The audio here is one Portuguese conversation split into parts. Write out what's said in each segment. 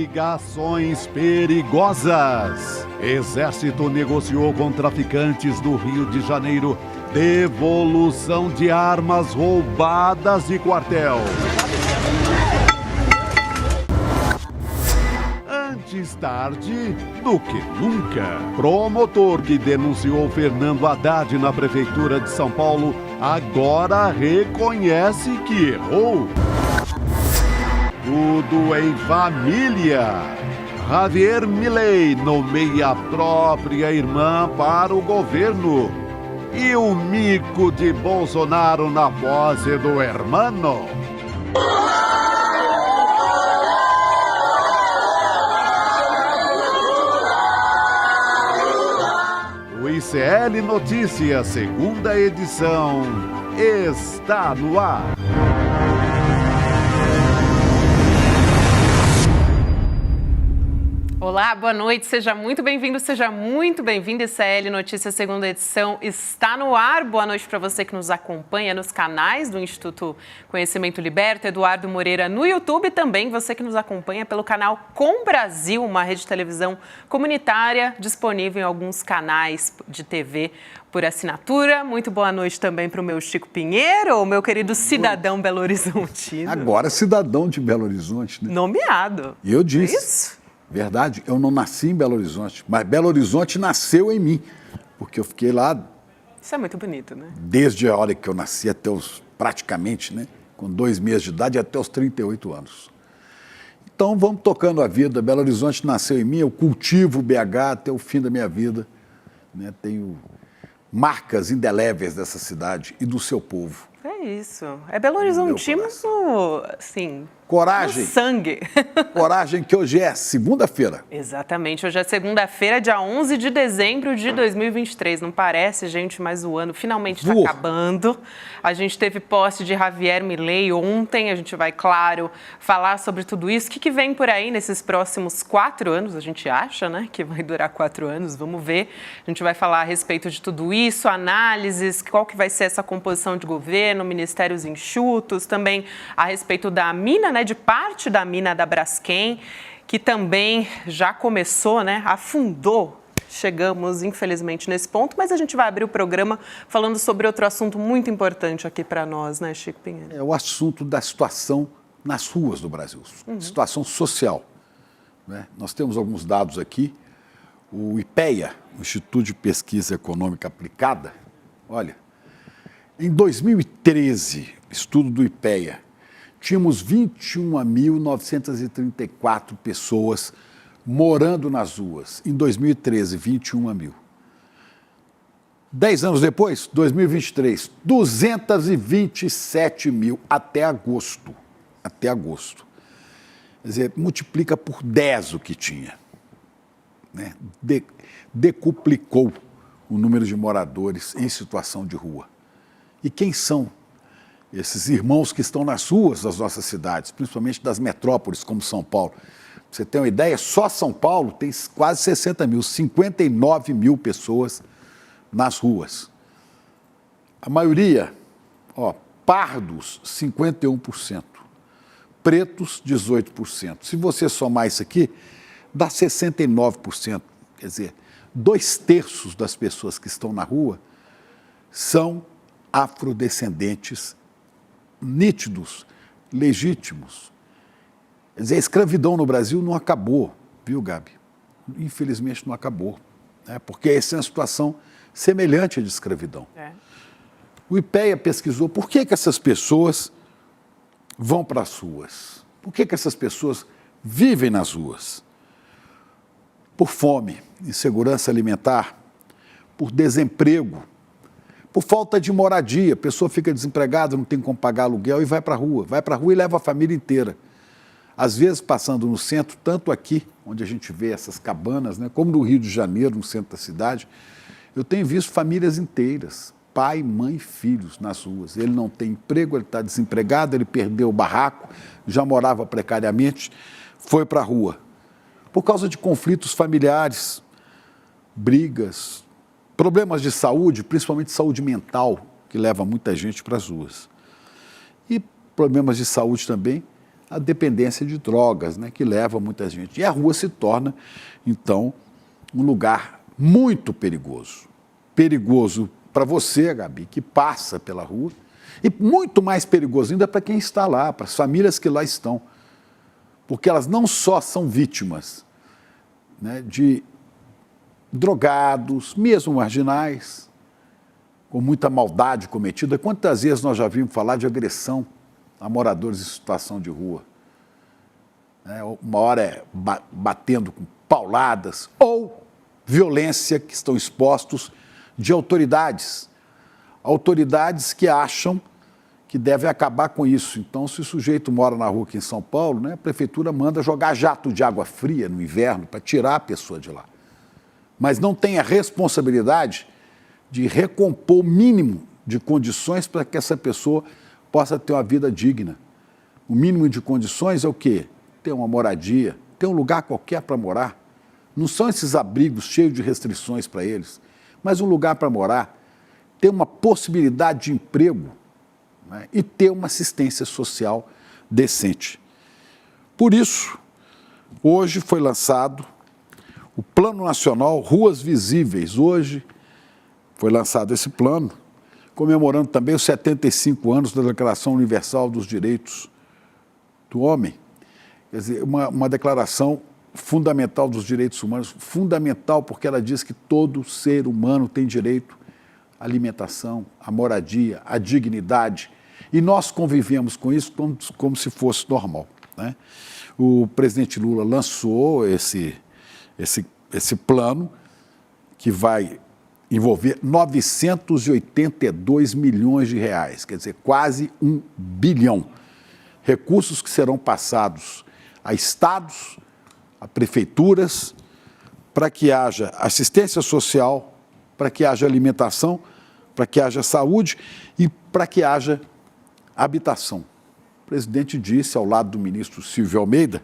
Ligações perigosas. Exército negociou com traficantes do Rio de Janeiro devolução de armas roubadas de quartel. Antes tarde do que nunca. Promotor que denunciou Fernando Haddad na Prefeitura de São Paulo agora reconhece que errou. Tudo em família. Javier Milei nomeia a própria irmã para o governo. E o mico de Bolsonaro na posse do hermano. O ICL Notícias, segunda edição, está no ar. Olá, boa noite, seja muito bem-vindo, seja muito bem-vindo. ICL Notícias, segunda edição, está no ar. Boa noite para você que nos acompanha nos canais do Instituto Conhecimento Liberta, Eduardo Moreira no YouTube, e também você que nos acompanha pelo canal Com Brasil, uma rede de televisão comunitária disponível em alguns canais de TV por assinatura. Muito boa noite também para o meu Chico Pinheiro, o meu querido cidadão Belo Horizontino. Agora cidadão de Belo Horizonte, né? Nomeado. E eu disse. Isso? Verdade, eu não nasci em Belo Horizonte, mas Belo Horizonte nasceu em mim, porque eu fiquei lá. Isso é muito bonito, né? Desde a hora que eu nasci até praticamente, né, com 2 meses de idade, até os 38 anos. Então vamos tocando a vida. Belo Horizonte nasceu em mim, eu cultivo o BH até o fim da minha vida, né? Tenho marcas indeléveis dessa cidade e do seu povo. É isso. É Belo Horizontino, assim, coragem. No sangue. Coragem, que hoje é segunda-feira. Exatamente. Hoje é segunda-feira, dia 11 de dezembro de 2023. Não parece, gente, mas o ano finalmente está acabando. A gente teve posse de Javier Milei ontem. A gente vai, claro, falar sobre tudo isso. O que vem por aí nesses próximos 4 anos? A gente acha, né, que vai durar 4 anos. Vamos ver. A gente vai falar a respeito de tudo isso, análises, qual que vai ser essa composição de governo, ministérios enxutos, também a respeito da mina, né, de parte da mina da Braskem, que também já começou, né, afundou. Chegamos, infelizmente, nesse ponto, mas a gente vai abrir o programa falando sobre outro assunto muito importante aqui para nós, né, Chico Pinheiro? É o assunto da situação nas ruas do Brasil, situação social, né? Nós temos alguns dados aqui. O IPEA, o Instituto de Pesquisa Econômica Aplicada, olha, em 2013, estudo do IPEA, tínhamos 21.934 pessoas morando nas ruas. Em 2013, 21 mil. 10 anos depois, 2023, 227 mil até agosto. Até agosto. Quer dizer, multiplica por 10 o que tinha, né? Decuplicou o número de moradores em situação de rua. E quem são esses irmãos que estão nas ruas das nossas cidades, principalmente das metrópoles como São Paulo? Pra você ter uma ideia, só São Paulo tem quase 60 mil, 59 mil pessoas nas ruas. A maioria, pardos, 51%, pretos, 18%. Se você somar isso aqui, dá 69%. Quer dizer, 2/3 das pessoas que estão na rua são afrodescendentes nítidos, legítimos. Quer dizer, a escravidão no Brasil não acabou, viu, Gabi? Infelizmente não acabou, né? Porque essa é uma situação semelhante à de escravidão. O IPEA pesquisou por que essas pessoas vão para as ruas, por que essas pessoas vivem nas ruas. Por fome, insegurança alimentar, por desemprego, por falta de moradia. A pessoa fica desempregada, não tem como pagar aluguel e vai para a rua e leva a família inteira. Às vezes passando no centro, tanto aqui, onde a gente vê essas cabanas, né, como no Rio de Janeiro, no centro da cidade, eu tenho visto famílias inteiras, pai, mãe, filhos nas ruas. Ele não tem emprego, ele está desempregado, ele perdeu o barraco, já morava precariamente, foi para a rua. Por causa de conflitos familiares, brigas, problemas de saúde, principalmente saúde mental, que leva muita gente para as ruas. E problemas de saúde também a dependência de drogas, né, que leva muita gente. E a rua se torna, então, um lugar muito perigoso. Perigoso para você, Gabi, que passa pela rua, e muito mais perigoso ainda para quem está lá, para as famílias que lá estão. Porque elas não só são vítimas, né, de drogados, mesmo marginais, com muita maldade cometida. Quantas vezes nós já vimos falar de agressão a moradores em situação de rua? Uma hora é batendo com pauladas ou violência que estão expostos de autoridades. Autoridades que acham que devem acabar com isso. Então, se o sujeito mora na rua aqui em São Paulo, né, a prefeitura manda jogar jato de água fria no inverno para tirar a pessoa de lá. Mas não tem a responsabilidade de recompor o mínimo de condições para que essa pessoa possa ter uma vida digna. O mínimo de condições é o quê? Ter uma moradia, ter um lugar qualquer para morar. Não são esses abrigos cheios de restrições para eles, mas um lugar para morar, ter uma possibilidade de emprego, né, e ter uma assistência social decente. Por isso, hoje foi lançado o Plano Nacional Ruas Visíveis. Hoje foi lançado esse plano, comemorando também os 75 anos da Declaração Universal dos Direitos do Homem. Quer dizer, uma declaração fundamental dos direitos humanos, fundamental porque ela diz que todo ser humano tem direito à alimentação, à moradia, à dignidade. E nós convivemos com isso como se fosse normal, né? O presidente Lula lançou esse plano que vai envolver 982 milhões de reais, quer dizer, quase 1 bilhão. Recursos que serão passados a estados, a prefeituras, para que haja assistência social, para que haja alimentação, para que haja saúde e para que haja habitação. O presidente disse, ao lado do ministro Silvio Almeida,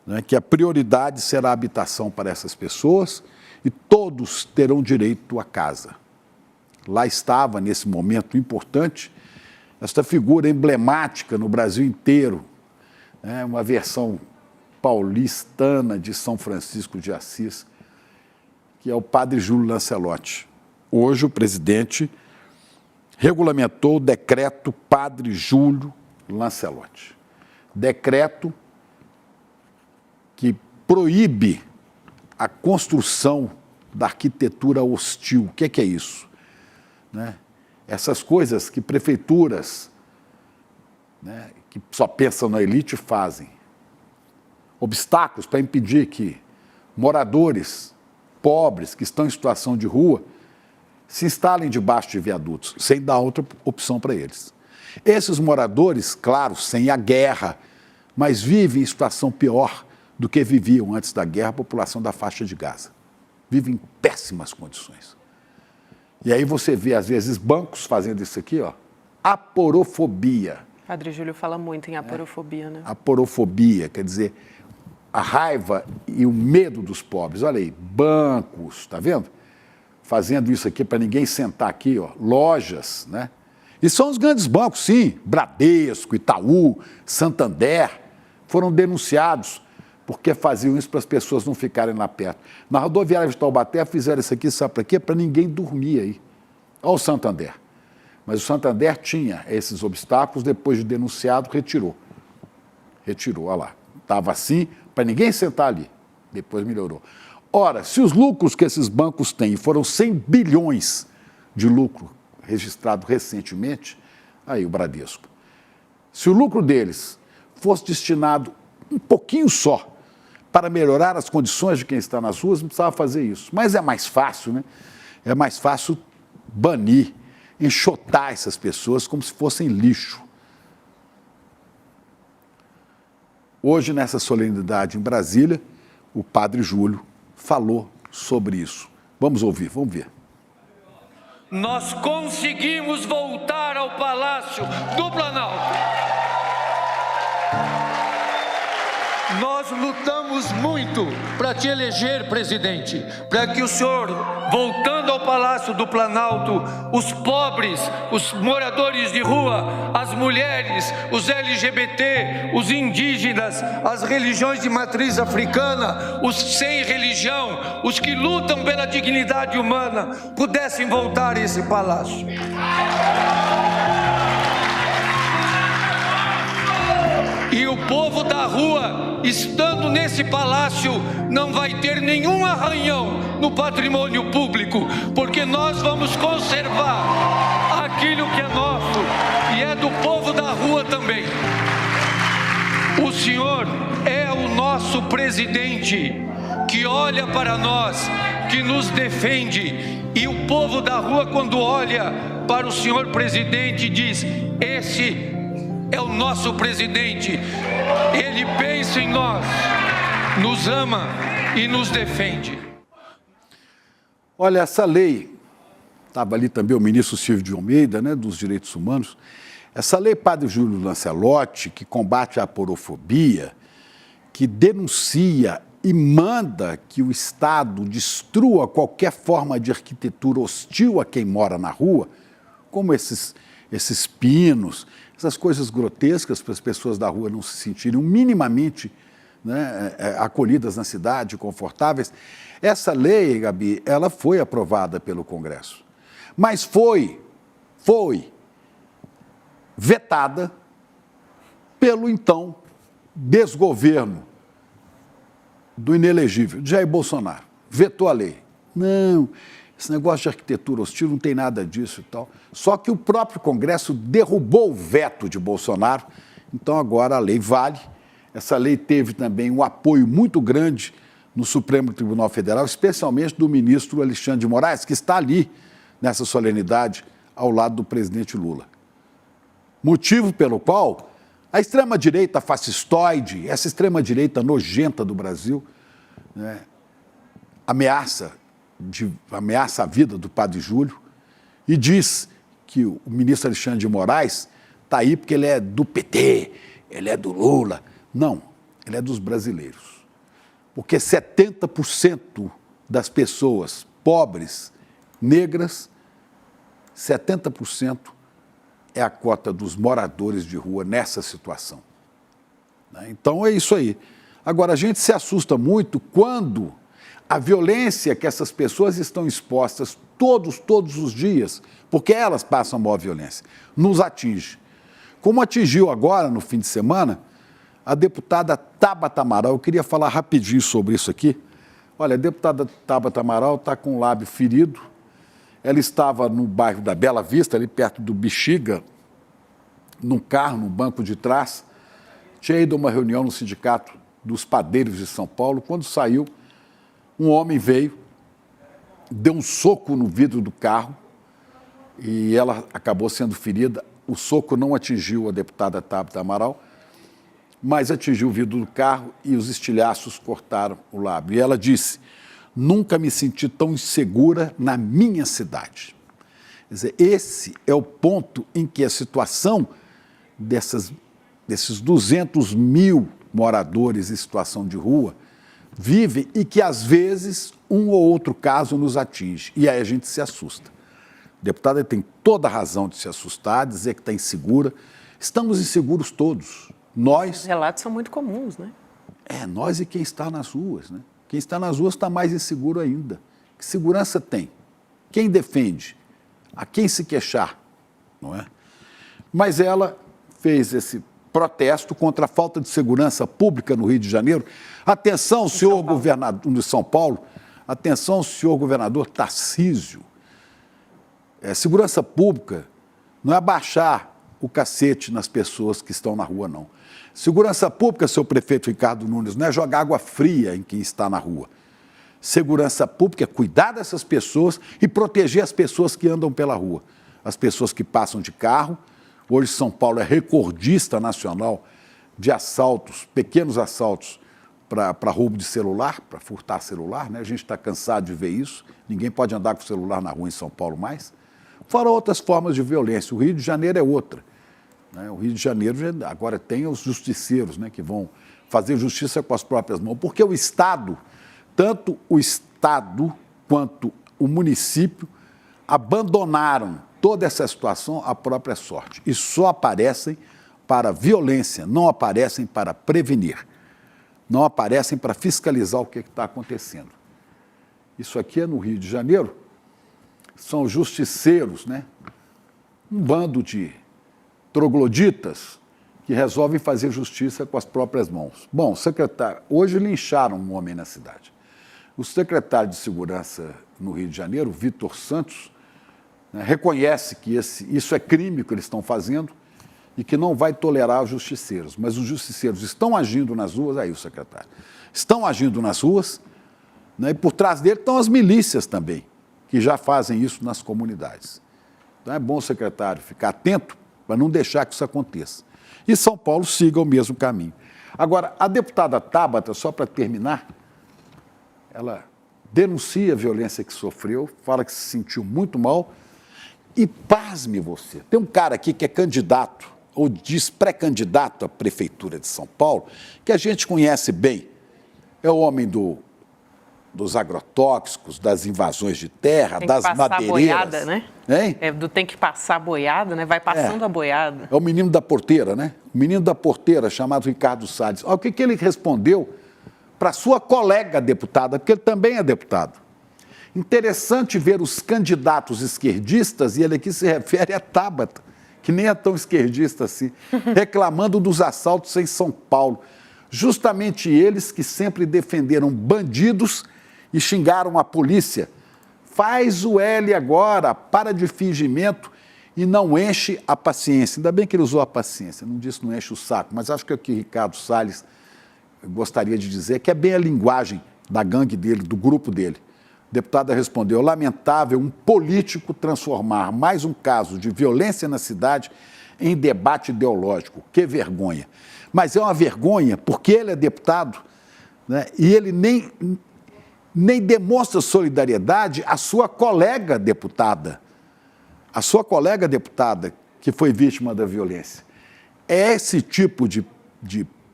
né, que a prioridade será a habitação para essas pessoas e todos terão direito à casa. Lá estava, nesse momento importante, esta figura emblemática no Brasil inteiro, né, uma versão paulistana de São Francisco de Assis, que é o padre Júlio Lancelotti. Hoje o presidente regulamentou o decreto Padre Júlio Lancelotti. Decreto que proíbe a construção da arquitetura hostil. O que é isso? Né? Essas coisas que prefeituras, né, que só pensam na elite fazem. Obstáculos para impedir que moradores pobres que estão em situação de rua se instalem debaixo de viadutos, sem dar outra opção para eles. Esses moradores, claro, sem a guerra, mas vivem em situação pior do que viviam antes da guerra a população da faixa de Gaza. Vivem em péssimas condições. E aí você vê, às vezes, bancos fazendo isso aqui, ó, aporofobia. Padre Júlio fala muito em aporofobia, né? Aporofobia, quer dizer, a raiva e o medo dos pobres. Olha aí, bancos, tá vendo? Fazendo isso aqui para ninguém sentar aqui, ó, lojas, né? E são os grandes bancos, sim, Bradesco, Itaú, Santander, foram denunciados porque faziam isso para as pessoas não ficarem lá perto. Na rodoviária de Taubaté fizeram isso aqui, sabe para quê? Para ninguém dormir aí. Olha o Santander. Mas o Santander tinha esses obstáculos, depois de denunciado, retirou. Retirou, olha lá. Estava assim, para ninguém sentar ali. Depois melhorou. Ora, se os lucros que esses bancos têm foram 100 bilhões de lucro registrado recentemente, aí o Bradesco. Se o lucro deles fosse destinado um pouquinho só para melhorar as condições de quem está nas ruas, não precisava fazer isso. Mas é mais fácil, né? É mais fácil banir, enxotar essas pessoas como se fossem lixo. Hoje, nessa solenidade em Brasília, o padre Júlio falou sobre isso. Vamos ouvir, vamos ver. Nós conseguimos voltar ao Palácio do Planalto. Nós lutamos muito para te eleger presidente, para que o senhor, voltando ao Palácio do Planalto, os pobres, os moradores de rua, as mulheres, os LGBT, os indígenas, as religiões de matriz africana, os sem religião, os que lutam pela dignidade humana, pudessem voltar a esse palácio. E o povo da rua, estando nesse palácio, não vai ter nenhum arranhão no patrimônio público, porque nós vamos conservar aquilo que é nosso e é do povo da rua também. O senhor é o nosso presidente, que olha para nós, que nos defende, e o povo da rua, quando olha para o senhor presidente, diz: esse é o nosso presidente, ele pensa em nós, nos ama e nos defende. Olha, essa lei, estava ali também o ministro Silvio de Almeida, né, dos Direitos Humanos, essa lei Padre Júlio Lancelotti, que combate a aporofobia, que denuncia e manda que o Estado destrua qualquer forma de arquitetura hostil a quem mora na rua, como esses pinos, essas coisas grotescas para as pessoas da rua não se sentirem minimamente, né, acolhidas na cidade, confortáveis. Essa lei, Gabi, ela foi aprovada pelo Congresso, mas foi vetada pelo então desgoverno do inelegível Jair Bolsonaro. Vetou a lei. Não, esse negócio de arquitetura hostil não tem nada disso e tal. Só que o próprio Congresso derrubou o veto de Bolsonaro, então agora a lei vale. Essa lei teve também um apoio muito grande no Supremo Tribunal Federal, especialmente do ministro Alexandre de Moraes, que está ali nessa solenidade ao lado do presidente Lula. Motivo pelo qual a extrema-direita fascistoide, essa extrema-direita nojenta do Brasil, né, ameaça a vida do Padre Júlio e diz que o ministro Alexandre de Moraes está aí porque ele é do PT, ele é do Lula. Não, ele é dos brasileiros. Porque 70% das pessoas pobres, negras, 70% é a cota dos moradores de rua nessa situação. Então é isso aí. Agora, a gente se assusta muito quando a violência que essas pessoas estão expostas todos os dias, porque elas passam a maior violência, nos atinge. Como atingiu agora, no fim de semana, a deputada Tabata Amaral. Eu queria falar rapidinho sobre isso aqui. Olha, a deputada Tabata Amaral está com o lábio ferido. Ela estava no bairro da Bela Vista, ali perto do Bexiga, num carro, no banco de trás. Tinha ido a uma reunião no Sindicato dos Padeiros de São Paulo. Quando saiu, um homem veio, deu um soco no vidro do carro e ela acabou sendo ferida. O soco não atingiu a deputada Tabata Amaral, mas atingiu o vidro do carro e os estilhaços cortaram o lábio. E ela disse: nunca me senti tão insegura na minha cidade. Quer dizer, esse é o ponto em que a situação desses 200 mil moradores em situação de rua vivem e que, às vezes, um ou outro caso nos atinge. E aí a gente se assusta. A deputada tem toda a razão de se assustar, dizer que está insegura. Estamos inseguros todos. Nós... Os relatos são muito comuns, né? Nós e quem está nas ruas, né? Quem está nas ruas está mais inseguro ainda. Que segurança tem? Quem defende? A quem se queixar? Não é? Mas ela fez esse protesto contra a falta de segurança pública no Rio de Janeiro. Atenção, senhor governador de São Paulo. Atenção, senhor governador Tarcísio. Segurança pública não é abaixar o cacete nas pessoas que estão na rua, não. Segurança pública, seu prefeito Ricardo Nunes, não é jogar água fria em quem está na rua. Segurança pública é cuidar dessas pessoas e proteger as pessoas que andam pela rua. As pessoas que passam de carro. Hoje São Paulo é recordista nacional de assaltos, pequenos assaltos para roubo de celular, para furtar celular, né? A gente está cansado de ver isso. Ninguém pode andar com celular na rua em São Paulo mais. Fora outras formas de violência. O Rio de Janeiro é outra. né? O Rio de Janeiro agora tem os justiceiros, né, que vão fazer justiça com as próprias mãos, porque o Estado, tanto o Estado quanto o município, abandonaram toda essa situação à própria sorte e só aparecem para violência, não aparecem para prevenir, não aparecem para fiscalizar o que está acontecendo. Isso aqui é no Rio de Janeiro, são justiceiros, né? Um bando de trogloditas que resolvem fazer justiça com as próprias mãos. Bom, secretário, hoje lincharam um homem na cidade. O secretário de Segurança no Rio de Janeiro, Vitor Santos, né, reconhece que isso é crime que eles estão fazendo e que não vai tolerar os justiceiros. Mas os justiceiros estão agindo nas ruas, aí o secretário, estão agindo nas ruas, né, e por trás dele estão as milícias também, que já fazem isso nas comunidades. Então é bom o secretário ficar atento para não deixar que isso aconteça. E São Paulo siga o mesmo caminho. Agora, a deputada Tabata, só para terminar, ela denuncia a violência que sofreu, fala que se sentiu muito mal e, pasme você, tem um cara aqui que é candidato, ou diz pré-candidato à Prefeitura de São Paulo, que a gente conhece bem, é o homem dos agrotóxicos, das invasões de terra, das madeireiras. Boiada, né? Hein? Tem que passar a boiada, né? Vai passando a boiada. É o menino da porteira, né? O menino da porteira, chamado Ricardo Salles. Olha o que ele respondeu para sua colega deputada, porque ele também é deputado. Interessante ver os candidatos esquerdistas, e ele aqui se refere a Tabata, que nem é tão esquerdista assim, reclamando dos assaltos em São Paulo. Justamente eles que sempre defenderam bandidos e xingaram a polícia. Faz o L agora, para de fingimento e não enche a paciência. Ainda bem que ele usou a paciência, não disse não enche o saco, mas acho que o que Ricardo Salles gostaria de dizer que é bem a linguagem da gangue dele, do grupo dele. A deputada respondeu: lamentável um político transformar mais um caso de violência na cidade em debate ideológico. Que vergonha. Mas é uma vergonha porque ele é deputado, né, e ele nem demonstra solidariedade à sua colega deputada. A sua colega deputada que foi vítima da violência. É esse tipo de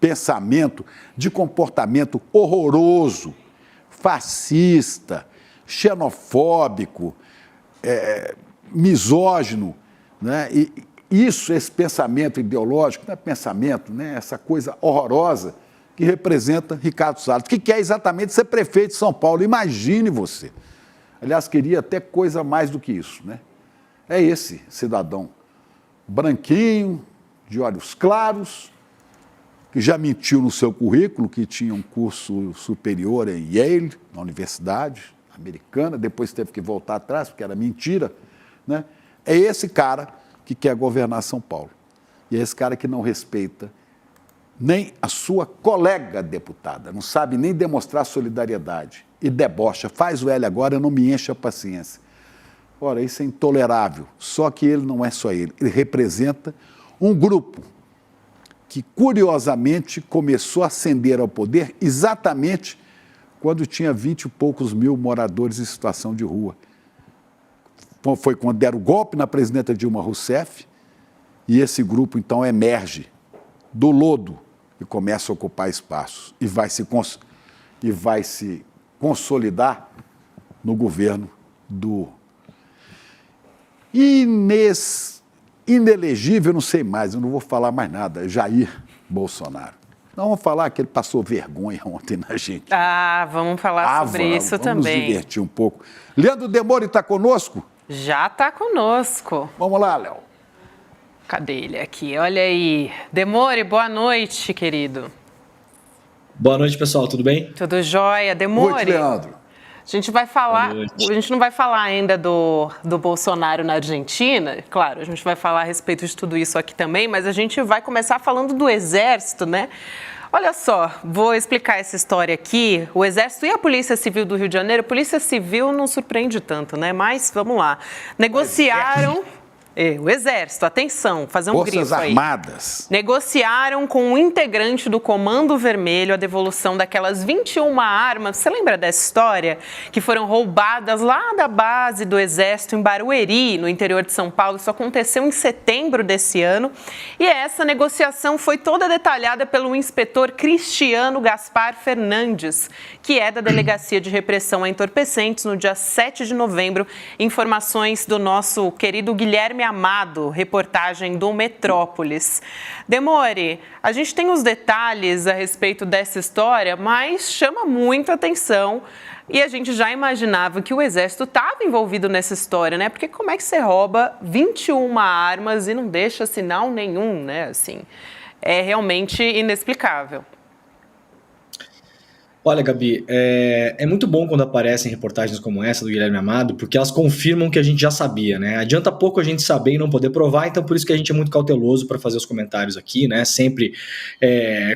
pensamento, de comportamento horroroso, fascista, xenofóbico, misógino, né? E esse pensamento ideológico, não é pensamento, né? Essa coisa horrorosa que representa Ricardo Salles, que quer exatamente ser prefeito de São Paulo. Imagine você. Aliás, queria até coisa mais do que isso, né? É esse cidadão branquinho, de olhos claros, que já mentiu no seu currículo que tinha um curso superior em Yale, na Universidade Americana, depois teve que voltar atrás porque era mentira, né? É esse cara que quer governar São Paulo. E é esse cara que não respeita nem a sua colega deputada, não sabe nem demonstrar solidariedade e debocha. Faz o L agora, não me enche a paciência. Ora, isso é intolerável. Só que ele não é só ele representa um grupo que, curiosamente, começou a ascender ao poder exatamente quando tinha 20 e poucos mil moradores em situação de rua. Foi quando deram o golpe na presidenta Dilma Rousseff e esse grupo, então, emerge do lodo e começa a ocupar espaços e vai se consolidar no governo do inelegível, não sei mais, eu não vou falar mais nada, Jair Bolsonaro. Não, vamos falar que ele passou vergonha ontem na gente. Vamos falar sobre isso também. Vamos nos divertir um pouco. Leandro Demore está conosco? Já está conosco. Vamos lá, Léo. Cadê ele aqui? Olha aí. Demore, boa noite, querido. Boa noite, pessoal. Tudo bem? Tudo jóia. Demore. Oi, Leandro. A gente vai falar, a gente não vai falar ainda do Bolsonaro na Argentina, claro, a gente vai falar a respeito de tudo isso aqui também, mas a gente vai começar falando do Exército, né? Olha só, vou explicar essa história aqui. O Exército e a Polícia Civil do Rio de Janeiro, a Polícia Civil não surpreende tanto, né? Mas vamos lá. Negociaram O Exército, atenção, fazer um grifo aí. Forças Armadas. Negociaram com um integrante do Comando Vermelho a devolução daquelas 21 armas. Você lembra dessa história? Que foram roubadas lá da base do Exército em Barueri, no interior de São Paulo. Isso aconteceu em setembro desse ano. E essa negociação foi toda detalhada pelo inspetor Cristiano Gaspar Fernandes, que é da Delegacia de Repressão a Entorpecentes, no dia 7 de novembro. Informações do nosso querido Guilherme Amado, reportagem do Metrópolis. Demore, a gente tem os detalhes a respeito dessa história, mas chama muita atenção e a gente já imaginava que o Exército estava envolvido nessa história, né? Porque como é que você rouba 21 armas e não deixa sinal nenhum, né? Assim, é realmente inexplicável. Olha, Gabi, é muito bom quando aparecem reportagens como essa do Guilherme Amado, porque elas confirmam o que a gente já sabia, né? Adianta pouco a gente saber e não poder provar, então por isso que a gente é muito cauteloso para fazer os comentários aqui, né? Sempre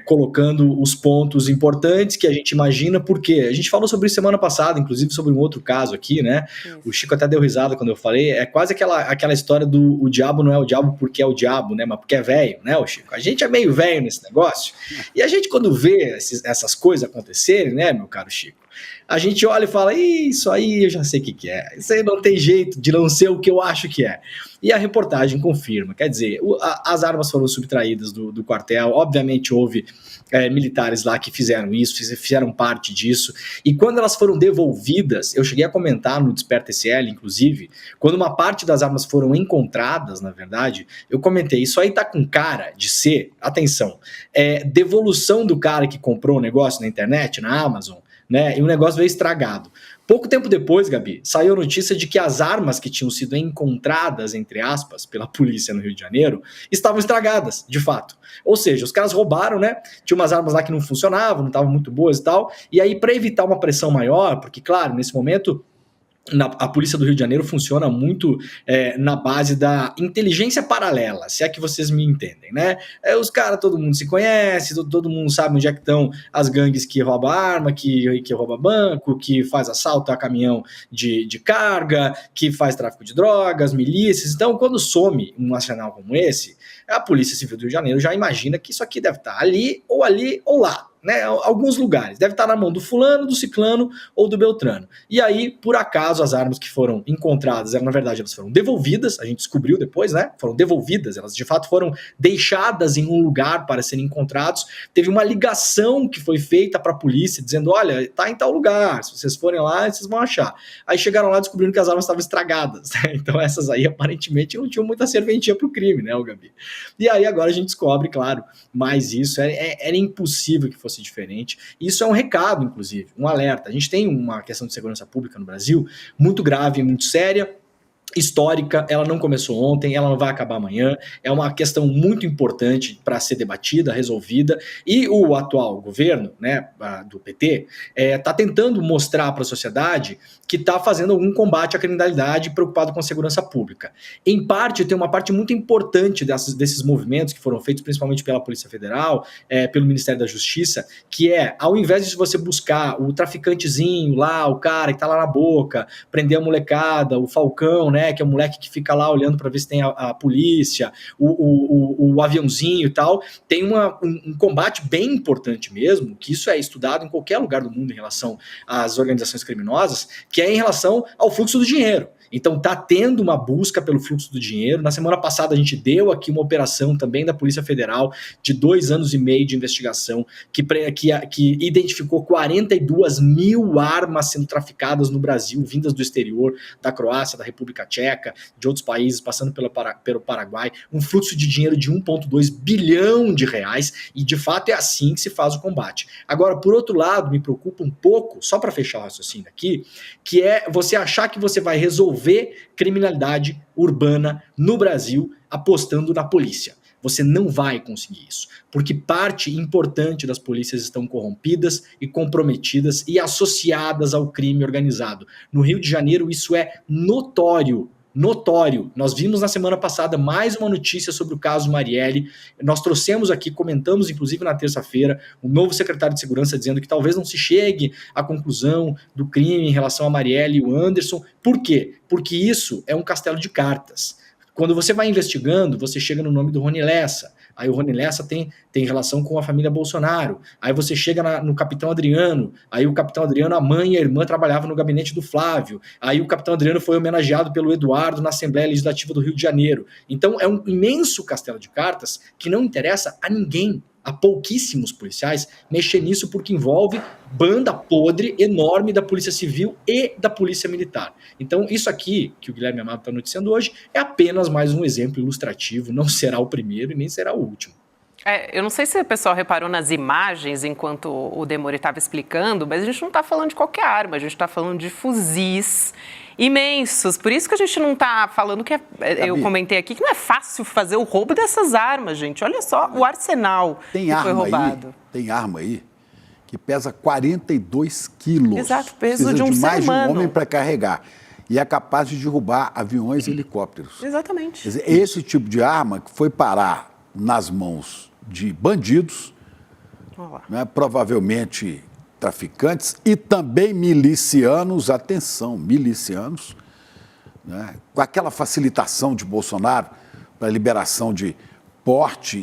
colocando os pontos importantes que a gente imagina, porque a gente falou sobre isso semana passada, inclusive sobre um outro caso aqui, né? O Chico até deu risada quando eu falei, é quase aquela história do o diabo não é o diabo porque é o diabo, né? Mas porque é velho, né, o Chico? A gente é meio velho nesse negócio, e a gente quando vê essas coisas acontecerem, né, meu caro Chico? A gente olha e fala, isso aí eu já sei o que é. Isso aí não tem jeito de não ser o que eu acho que é. E a reportagem confirma. Quer dizer, as armas foram subtraídas do quartel. Obviamente houve militares lá que fizeram isso, fizeram parte disso. E quando elas foram devolvidas, eu cheguei a comentar no Desperta SL, inclusive, quando uma parte das armas foram encontradas, na verdade, eu comentei, isso aí tá com cara de ser, atenção, devolução do cara que comprou o negócio na internet, na Amazon, né? E o negócio veio estragado. Pouco tempo depois, Gabi, saiu a notícia de que as armas que tinham sido encontradas, entre aspas, pela polícia no Rio de Janeiro, estavam estragadas, de fato. Ou seja, os caras roubaram, né? Tinha umas armas lá que não funcionavam, não estavam muito boas e tal. E aí, para evitar uma pressão maior, porque, claro, nesse momento a polícia do Rio de Janeiro funciona muito na base da inteligência paralela, se é que vocês me entendem, né? Os caras, todo mundo se conhece, todo mundo sabe onde é que estão as gangues que roubam arma, que rouba banco, que faz assalto a caminhão de carga, que faz tráfico de drogas, milícias. Então, quando some um arsenal como esse, a Polícia Civil do Rio de Janeiro já imagina que isso aqui deve estar ali ou lá. Né, alguns lugares, deve estar na mão do fulano, do ciclano ou do beltrano. E aí, por acaso, as armas que foram encontradas, na verdade, elas foram devolvidas, a gente descobriu depois, né, foram devolvidas, elas de fato foram deixadas em um lugar para serem encontrados. Teve uma ligação que foi feita para a polícia, dizendo, olha, tá em tal lugar, se vocês forem lá, vocês vão achar. Aí chegaram lá descobrindo que as armas estavam estragadas, né? Então essas aí, aparentemente, não tinham muita serventia para o crime, né, Gabi? E aí agora a gente descobre, claro, mais isso, era impossível que fosse diferente. Isso é um recado, inclusive, um alerta. A gente tem uma questão de segurança pública no Brasil muito grave, muito séria, histórica, ela não começou ontem, ela não vai acabar amanhã, é uma questão muito importante para ser debatida, resolvida, e o atual governo, né, do PT, está tentando mostrar para a sociedade que está fazendo algum combate à criminalidade preocupado com a segurança pública. Em parte, tem uma parte muito importante desses movimentos que foram feitos principalmente pela Polícia Federal, pelo Ministério da Justiça, que ao invés de você buscar o traficantezinho lá, o cara que está lá na boca, prender a molecada, o Falcão, né, que é o moleque que fica lá olhando para ver se tem a polícia, o aviãozinho e tal, tem um combate bem importante mesmo, que isso é estudado em qualquer lugar do mundo em relação às organizações criminosas, que é em relação ao fluxo do dinheiro. Então está tendo uma busca pelo fluxo do dinheiro. Na semana passada a gente deu aqui uma operação também da Polícia Federal de 2 anos e meio de investigação que identificou 42 mil armas sendo traficadas no Brasil, vindas do exterior, da Croácia, da República Tcheca, de outros países, passando pelo Paraguai, um fluxo de dinheiro de 1,2 bilhão de reais, e de fato é assim que se faz o combate. Agora, por outro lado, me preocupa um pouco, só para fechar o raciocínio aqui, que é você achar que você vai resolver criminalidade urbana no Brasil apostando na polícia. Você não vai conseguir isso, porque parte importante das polícias estão corrompidas e comprometidas e associadas ao crime organizado. No Rio de Janeiro isso é notório. Nós vimos na semana passada mais uma notícia sobre o caso Marielle. Nós trouxemos aqui, comentamos inclusive na terça-feira, o novo secretário de Segurança dizendo que talvez não se chegue à conclusão do crime em relação a Marielle e o Anderson. Por quê? Porque isso é um castelo de cartas. Quando você vai investigando, você chega no nome do Rony Lessa. Aí o Rony Lessa tem relação com a família Bolsonaro. Aí você chega no Capitão Adriano. Aí o Capitão Adriano, a mãe e a irmã trabalhavam no gabinete do Flávio. Aí o Capitão Adriano foi homenageado pelo Eduardo na Assembleia Legislativa do Rio de Janeiro. Então é um imenso castelo de cartas que não interessa a ninguém, a pouquíssimos policiais, mexer nisso porque envolve banda podre enorme da Polícia Civil e da Polícia Militar. Então isso aqui, que o Guilherme Amado está noticiando hoje, é apenas mais um exemplo ilustrativo, não será o primeiro e nem será o último. Eu não sei se o pessoal reparou nas imagens enquanto o Demori estava explicando, mas a gente não está falando de qualquer arma, a gente está falando de fuzis imensos. Por isso que a gente não está falando que eu comentei aqui que não é fácil fazer o roubo dessas armas, gente. Olha só o arsenal que foi roubado. Tem arma aí que pesa 42 quilos. Exato, peso de um ser mais humano. De um homem para carregar. E é capaz de derrubar aviões e helicópteros. Exatamente. Quer dizer, esse tipo de arma que foi parar nas mãos de bandidos, né, provavelmente traficantes e também milicianos, atenção, milicianos, né, com aquela facilitação de Bolsonaro para liberação de porte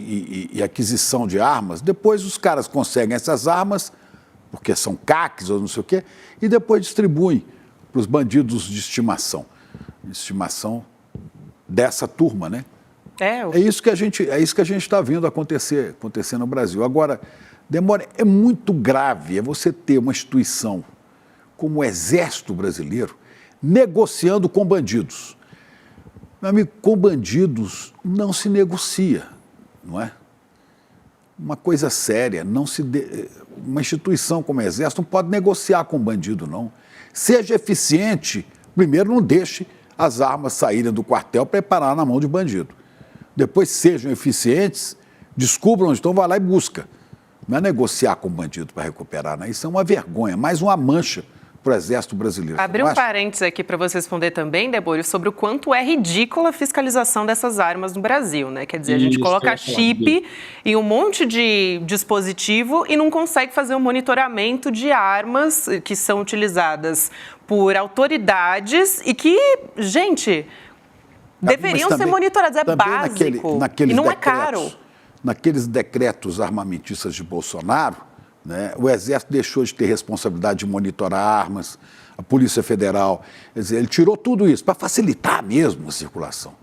e aquisição de armas. Depois os caras conseguem essas armas, porque são CACs ou não sei o quê, e depois distribuem para os bandidos de estimação dessa turma, né? É isso que a gente está vendo acontecer no Brasil. Agora, Demori, é muito grave você ter uma instituição como o Exército Brasileiro negociando com bandidos. Meu amigo, com bandidos não se negocia, não é? Uma coisa séria, uma instituição como o Exército não pode negociar com bandido, não. Seja eficiente, primeiro não deixe as armas saírem do quartel para parar na mão de bandido. Depois sejam eficientes, descubram onde estão, vai lá e busca. Não é negociar com bandido para recuperar, né? Isso é uma vergonha, mais uma mancha para o Exército Brasileiro. Abri um parênteses aqui para você responder também, Deborio, sobre o quanto é ridícula a fiscalização dessas armas no Brasil, né? Quer dizer, a gente coloca chip em um monte de dispositivo e não consegue fazer um monitoramento de armas que são utilizadas por autoridades e que, gente, deveriam ser monitoradas. É básico e não é caro. Naqueles decretos armamentistas de Bolsonaro, né, o Exército deixou de ter responsabilidade de monitorar armas, a Polícia Federal, quer dizer, ele tirou tudo isso para facilitar mesmo a circulação.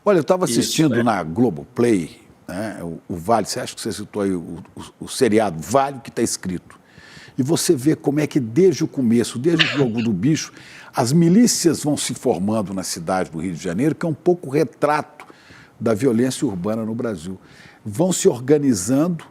Olha, eu estava assistindo na Globoplay, né, o Vale, você acha que você citou aí o seriado Vale que está escrito, e você vê como é que desde o começo, desde o jogo do bicho, as milícias vão se formando na cidade do Rio de Janeiro, que é um pouco o retrato da violência urbana no Brasil. Vão se organizando,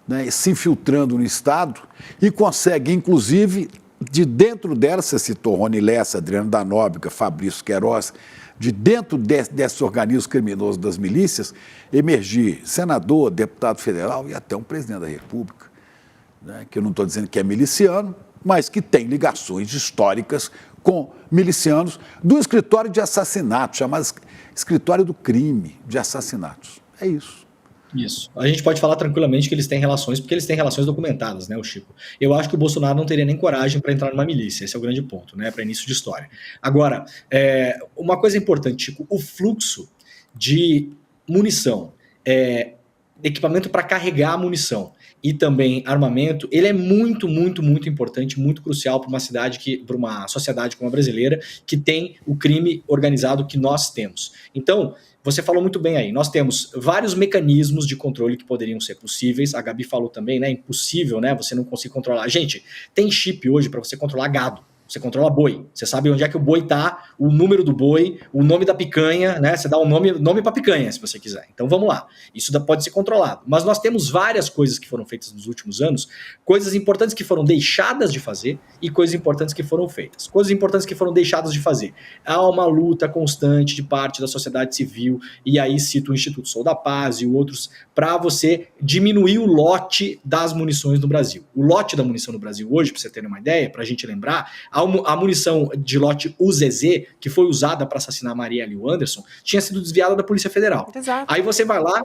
né, se infiltrando no Estado e conseguem, inclusive, de dentro dela, você citou Rony Lessa, Adriano da Nóbrega, Fabrício Queiroz, de dentro desse organismo criminoso das milícias, emergir senador, deputado federal e até um presidente da República, né, que eu não estou dizendo que é miliciano, mas que tem ligações históricas com milicianos do escritório de assassinatos, chamado escritório do crime de assassinatos. É isso. Isso. A gente pode falar tranquilamente que eles têm relações, porque eles têm relações documentadas, né, o Chico? Eu acho que o Bolsonaro não teria nem coragem para entrar numa milícia, esse é o grande ponto, né, para início de história. Agora, uma coisa importante, Chico, o fluxo de munição, equipamento para carregar a munição e também armamento, ele é muito, muito, muito importante, muito crucial para para uma sociedade como a brasileira, que tem o crime organizado que nós temos. Então, você falou muito bem aí, nós temos vários mecanismos de controle que poderiam ser possíveis, a Gabi falou também, né, impossível, né, você não conseguir controlar. Gente, tem chip hoje para você controlar gado, você controla boi, você sabe onde é que o boi tá, o número do boi, o nome da picanha, né, você dá um nome para picanha, se você quiser. Então vamos lá, isso pode ser controlado. Mas nós temos várias coisas que foram feitas nos últimos anos, coisas importantes que foram deixadas de fazer e coisas importantes que foram feitas. Coisas importantes que foram deixadas de fazer. Há uma luta constante de parte da sociedade civil, e aí cito o Instituto Sou da Paz e outros, para você diminuir o lote das munições no Brasil. O lote da munição no Brasil hoje, para você ter uma ideia, para a gente lembrar, a munição de lote UZZ, que foi usada para assassinar a Marielle e o Anderson, tinha sido desviada da Polícia Federal. Exato. Aí você vai lá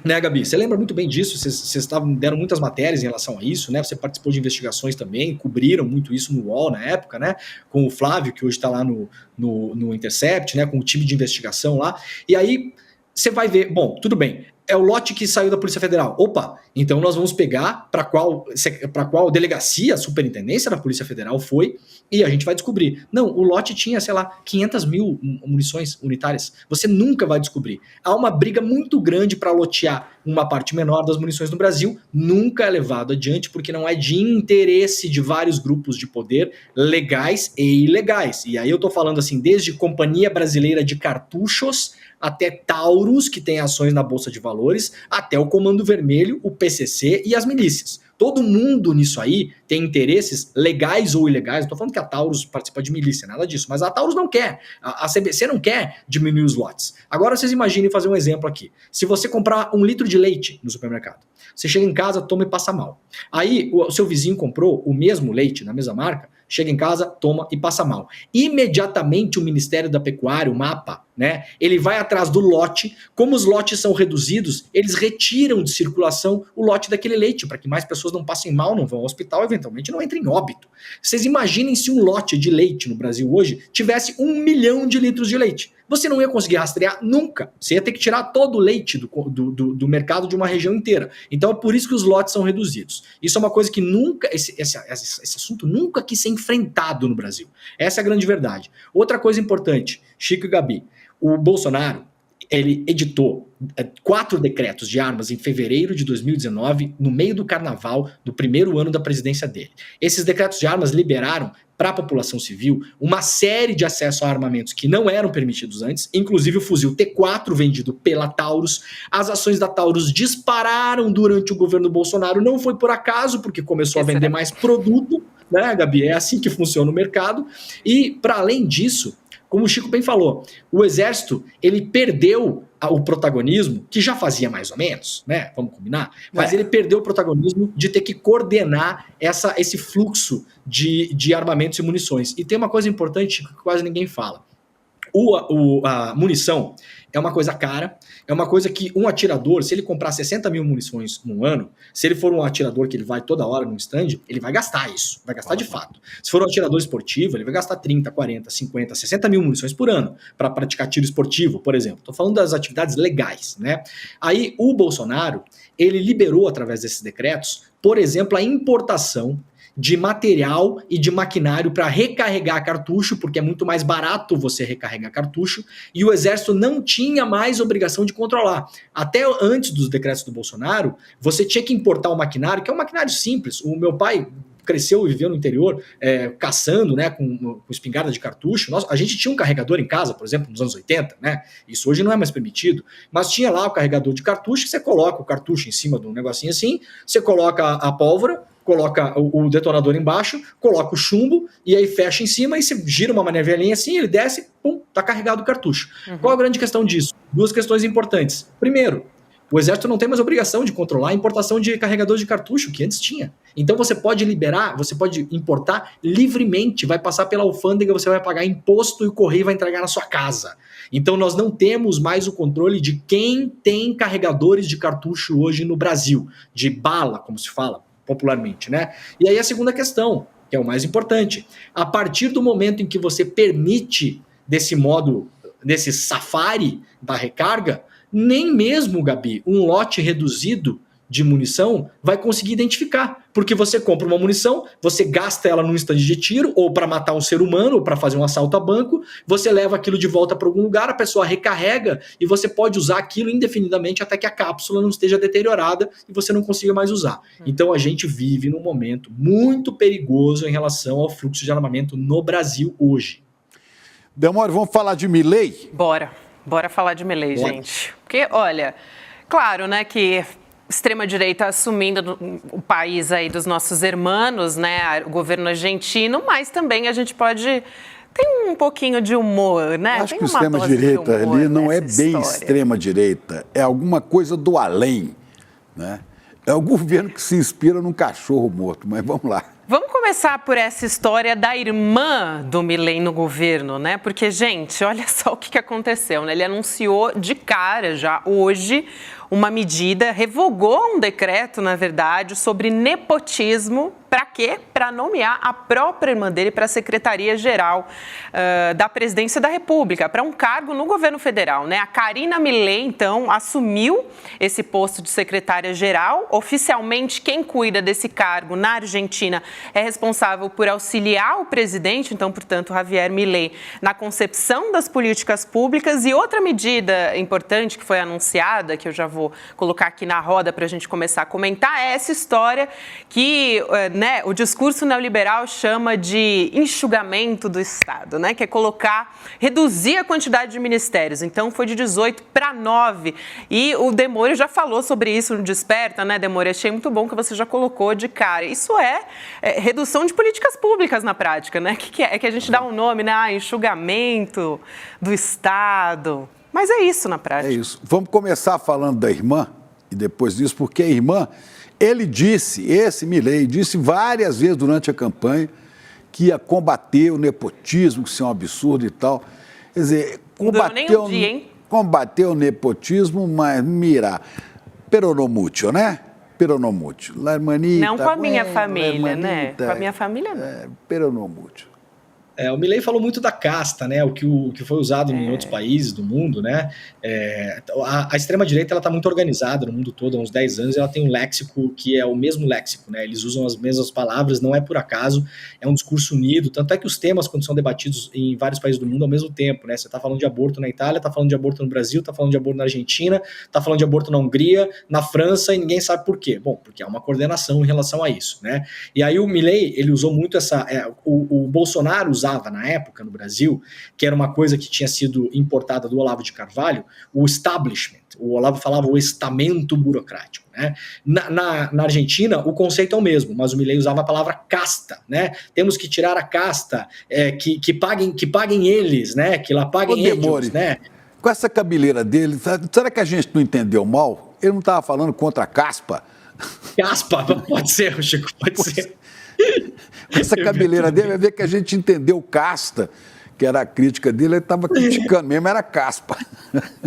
Né, Gabi? Você lembra muito bem disso, vocês deram muitas matérias em relação a isso, né? Você participou de investigações também, cobriram muito isso no UOL na época, né? Com o Flávio, que hoje está lá no Intercept, né? Com o time de investigação lá. E aí você vai ver, bom, tudo bem, é o lote que saiu da Polícia Federal. Opa, então nós vamos pegar para qual delegacia, a superintendência da Polícia Federal foi, e a gente vai descobrir. Não, o lote tinha, sei lá, 500 mil munições unitárias. Você nunca vai descobrir. Há uma briga muito grande para lotear uma parte menor das munições no Brasil, nunca é levado adiante, porque não é de interesse de vários grupos de poder legais e ilegais. E aí eu tô falando assim, desde Companhia Brasileira de Cartuchos, até Taurus, que tem ações na Bolsa de Valores, até o Comando Vermelho, o PCC e as milícias. Todo mundo nisso aí tem interesses legais ou ilegais. Não tô falando que a Taurus participa de milícia, nada disso. Mas a Taurus não quer. A CBC não quer diminuir os lotes. Agora vocês imaginem fazer um exemplo aqui. Se você comprar 1 litro de leite no supermercado, você chega em casa, toma e passa mal. Aí o seu vizinho comprou o mesmo leite, na mesma marca, chega em casa, toma e passa mal. Imediatamente o Ministério da Pecuária, o MAPA, né, ele vai atrás do lote. Como os lotes são reduzidos, eles retiram de circulação o lote daquele leite, para que mais pessoas não passem mal, não vão ao hospital, eventualmente não entrem em óbito. Vocês imaginem se um lote de leite no Brasil hoje tivesse 1 milhão de litros de leite. Você não ia conseguir rastrear nunca. Você ia ter que tirar todo o leite do mercado de uma região inteira. Então é por isso que os lotes são reduzidos. Isso é uma coisa que nunca, esse assunto nunca quis ser enfrentado no Brasil. Essa é a grande verdade. Outra coisa importante, Chico e Gabi, o Bolsonaro, ele editou 4 decretos de armas em fevereiro de 2019, no meio do carnaval do primeiro ano da presidência dele. Esses decretos de armas liberaram para a população civil uma série de acesso a armamentos que não eram permitidos antes, inclusive o fuzil T4 vendido pela Taurus. As ações da Taurus dispararam durante o governo Bolsonaro, não foi por acaso, porque começou a vender mais produto, né, Gabi? É assim que funciona o mercado. E, para além disso, como o Chico bem falou, o Exército, ele perdeu o protagonismo, que já fazia mais ou menos, né? Vamos combinar? Mas ele perdeu o protagonismo de ter que coordenar esse fluxo de armamentos e munições. E tem uma coisa importante que quase ninguém fala. A munição é uma coisa cara, é uma coisa que um atirador, se ele comprar 60 mil munições num ano, se ele for um atirador que ele vai toda hora no stand, ele vai gastar isso, vai gastar de fato. Se for um atirador esportivo, ele vai gastar 30, 40, 50, 60 mil munições por ano para praticar tiro esportivo, por exemplo. Estou falando das atividades legais, né? Aí o Bolsonaro, ele liberou através desses decretos, por exemplo, a importação de material e de maquinário para recarregar cartucho, porque é muito mais barato você recarregar cartucho, e o Exército não tinha mais obrigação de controlar. Até antes dos decretos do Bolsonaro, você tinha que importar um maquinário, que é um maquinário simples. O meu pai cresceu e viveu no interior, caçando, né, com espingarda de cartucho. A gente tinha um carregador em casa, por exemplo, nos anos 80, né? Isso hoje não é mais permitido, mas tinha lá o carregador de cartucho, que você coloca o cartucho em cima de um negocinho assim, você coloca a pólvora, coloca o detonador embaixo, coloca o chumbo e aí fecha em cima e você gira uma manivela assim, ele desce, pum, tá carregado o cartucho. Qual a grande questão disso? 2 questões importantes. Primeiro, o Exército não tem mais obrigação de controlar a importação de carregadores de cartucho, que antes tinha. Então você pode liberar, você pode importar livremente, vai passar pela alfândega, você vai pagar imposto e o correio vai entregar na sua casa. Então nós não temos mais o controle de quem tem carregadores de cartucho hoje no Brasil, de bala, como se fala popularmente, né? E aí a segunda questão, que é o mais importante, a partir do momento em que você permite desse modo, desse safari da recarga, nem mesmo, Gabi, um lote reduzido de munição vai conseguir identificar, porque você compra uma munição, você gasta ela num stand de tiro, ou para matar um ser humano, ou para fazer um assalto a banco, você leva aquilo de volta para algum lugar, a pessoa recarrega, e você pode usar aquilo indefinidamente até que a cápsula não esteja deteriorada e você não consiga mais usar. Então a gente vive num momento muito perigoso em relação ao fluxo de armamento no Brasil hoje. Delmore, vamos falar de Milei? Bora falar de Milei, gente. Porque, olha, claro, né, que extrema-direita assumindo o país aí dos nossos irmãos, né, o governo argentino, mas também a gente pode... Tem um pouquinho de humor, né? Acho que o extrema-direita ali não é bem extrema-direita, é alguma coisa do além, né? É o governo que se inspira num cachorro morto, mas vamos lá. Vamos começar por essa história da irmã do Milei no governo, né? Porque, gente, olha só o que aconteceu, né? Ele anunciou de cara já hoje uma medida, revogou um decreto, na verdade, sobre nepotismo. Para quê? Para nomear a própria irmã dele para a Secretaria-Geral da Presidência da República, para um cargo no governo federal, né? A Karina Milei, então, assumiu esse posto de secretária-geral. Oficialmente, quem cuida desse cargo na Argentina é responsável por auxiliar o presidente, então, portanto, Javier Milei, na concepção das políticas públicas. E outra medida importante que foi anunciada, que eu já vou colocar aqui na roda para a gente começar a comentar, é essa história que o discurso neoliberal chama de enxugamento do Estado, né? Que é reduzir a quantidade de ministérios. Então, foi de 18 para 9. E o Demore já falou sobre isso no Desperta, né, Demore? Achei muito bom que você já colocou de cara. Isso é redução de políticas públicas na prática, né? Que é que a gente dá um nome, né? Enxugamento do Estado. Mas é isso na prática. É isso. Vamos começar falando da irmã e depois disso, porque a irmã... Esse Milei disse várias vezes durante a campanha que ia combater o nepotismo, que isso é um absurdo e tal. Quer dizer, combater o nepotismo, mas mira, pero no mucho, né? Pero no mucho. La hermanita, não com a minha família, né? Com a minha família, não. Pero no mucho. O Milei falou muito da casta, né? O que foi usado em outros países do mundo, né? A extrema-direita está muito organizada no mundo todo há uns 10 anos, e ela tem um léxico que é o mesmo léxico, né? Eles usam as mesmas palavras, não é por acaso, é um discurso unido, tanto é que os temas, quando são debatidos em vários países do mundo ao mesmo tempo, né? Você está falando de aborto na Itália, está falando de aborto no Brasil, está falando de aborto na Argentina, está falando de aborto na Hungria, na França, e ninguém sabe por quê. Bom, porque há uma coordenação em relação a isso, né? E aí o Milei, ele usou muito o Bolsonaro usava na época no Brasil, que era uma coisa que tinha sido importada do Olavo de Carvalho, o establishment. O Olavo falava o estamento burocrático, né? Na Argentina, o conceito é o mesmo, mas o Milei usava a palavra casta, né? Temos que tirar a casta, que paguem eles, né? Que lá paguem eles, né? Com essa cabeleira dele, será que a gente não entendeu mal? Ele não estava falando contra a caspa? Caspa? Pode ser, Chico, pode ser. Com essa cabeleira dele, vai ver que a gente entendeu casta, que era a crítica dele, ele estava criticando mesmo, era caspa.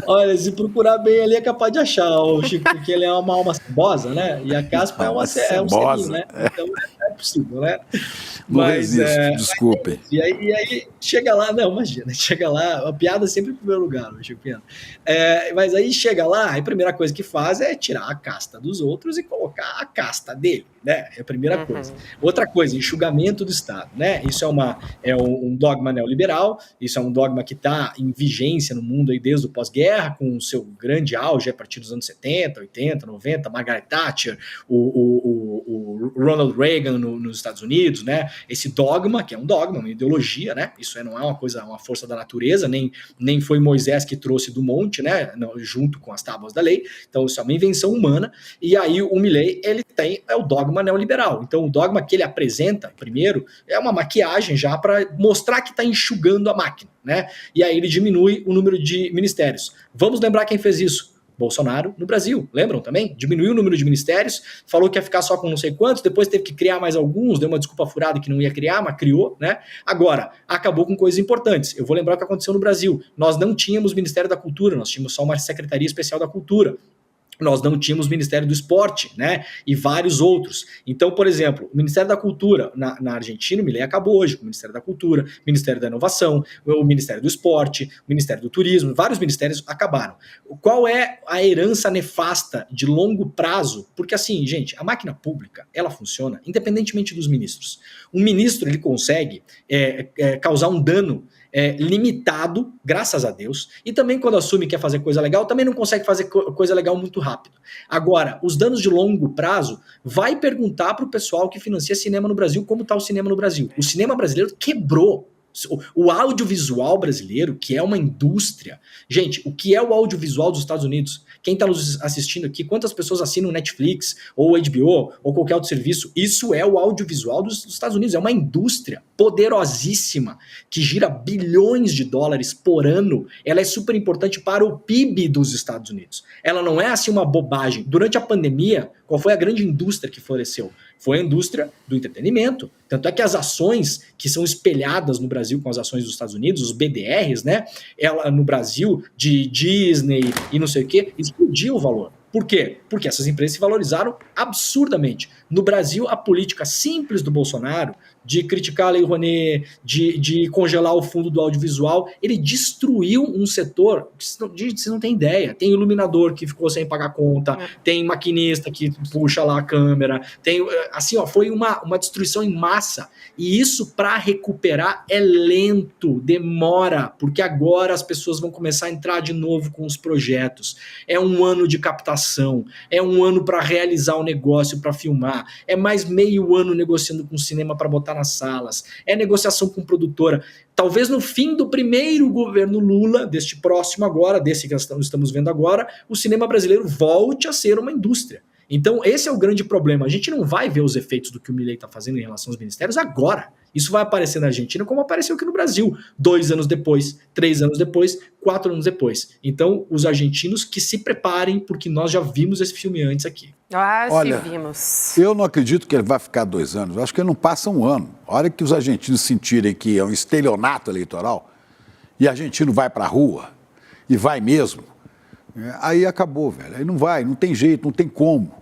Olha, se procurar bem ali é capaz de achar, Chico, porque ele é uma alma cebosa, né? E a caspa é um selinho, né? Então é possível, né? Não resisto, desculpem. E aí chega lá, não, imagina, chega lá, a piada é sempre em primeiro lugar, Chico Pinheiro. Mas aí chega lá, a primeira coisa que faz é tirar a casta dos outros e colocar a casta dele, né? É a primeira coisa. Outra coisa, enxugamento do Estado, né? Isso é um dogma neoliberal, isso é um dogma que está em vigência no mundo aí desde o pós-guerra, com o seu grande auge a partir dos anos 70, 80, 90, Margaret Thatcher, o Ronald Reagan nos Estados Unidos, né? Esse dogma, que é um dogma, uma ideologia, né? Isso não é uma coisa, uma força da natureza, nem foi Moisés que trouxe do monte, né? Junto com as tábuas da lei. Então, isso é uma invenção humana. E aí o Milei, ele tem o dogma neoliberal. Então, o dogma que ele apresenta, primeiro, é uma maquiagem já para mostrar que está enxugando a máquina, né? E aí ele diminui o número de ministérios. Vamos lembrar quem fez isso? Bolsonaro no Brasil, lembram também? Diminuiu o número de ministérios, falou que ia ficar só com não sei quantos, depois teve que criar mais alguns, deu uma desculpa furada que não ia criar, mas criou, né? Agora, acabou com coisas importantes. Eu vou lembrar o que aconteceu no Brasil. Nós não tínhamos Ministério da Cultura, nós tínhamos só uma Secretaria Especial da Cultura. Nós não tínhamos Ministério do Esporte, né? E vários outros. Então, por exemplo, o Ministério da Cultura na Argentina, o Milei acabou hoje com o Ministério da Cultura, Ministério da Inovação, o Ministério do Esporte, o Ministério do Turismo, vários ministérios acabaram. Qual é a herança nefasta de longo prazo? Porque assim, gente, a máquina pública, ela funciona independentemente dos ministros. Um ministro, ele consegue causar um dano limitado, graças a Deus, e também quando assume que quer fazer coisa legal, também não consegue fazer coisa legal muito rápido. Agora, os danos de longo prazo, vai perguntar para o pessoal que financia cinema no Brasil como está o cinema no Brasil. O cinema brasileiro quebrou. O audiovisual brasileiro, que é uma indústria... Gente, o que é o audiovisual dos Estados Unidos? Quem está nos assistindo aqui, quantas pessoas assinam Netflix, ou HBO, ou qualquer outro serviço? Isso é o audiovisual dos Estados Unidos. É uma indústria poderosíssima, que gira bilhões de dólares por ano. Ela é super importante para o PIB dos Estados Unidos. Ela não é assim uma bobagem. Durante a pandemia, qual foi a grande indústria que floresceu? Foi a indústria do entretenimento. Tanto é que as ações que são espelhadas no Brasil com as ações dos Estados Unidos, os BDRs, né? Ela no Brasil, de Disney e não sei o quê, explodiu o valor. Por quê? Porque essas empresas se valorizaram absurdamente. No Brasil, a política simples do Bolsonaro, de criticar a Lei Rouanet, de congelar o fundo do audiovisual, ele destruiu um setor que você não tem ideia. Tem iluminador que ficou sem pagar conta, tem maquinista que puxa lá a câmera, tem, assim, ó, foi uma destruição em massa. E isso, para recuperar, é lento, demora, porque agora as pessoas vão começar a entrar de novo com os projetos. É um ano de captação, é um ano para realizar o negócio, para filmar, é mais meio ano negociando com o cinema para botar nas salas, é negociação com produtora. Talvez no fim do primeiro governo Lula, deste próximo agora, desse que nós estamos vendo agora, o cinema brasileiro volte a ser uma indústria. Então esse é o grande problema. A gente não vai ver os efeitos do que o Milei está fazendo em relação aos ministérios agora. Isso vai aparecer na Argentina como apareceu aqui no Brasil, 2 anos depois, 3 anos depois, 4 anos depois. Então, os argentinos que se preparem, porque nós já vimos esse filme antes aqui. Olha, vimos. Eu não acredito que ele vai ficar 2 anos, eu acho que ele não passa 1 ano. A hora que os argentinos sentirem que é um estelionato eleitoral, e argentino vai para a rua, e vai mesmo, aí acabou, velho. Aí não vai, não tem jeito, não tem como.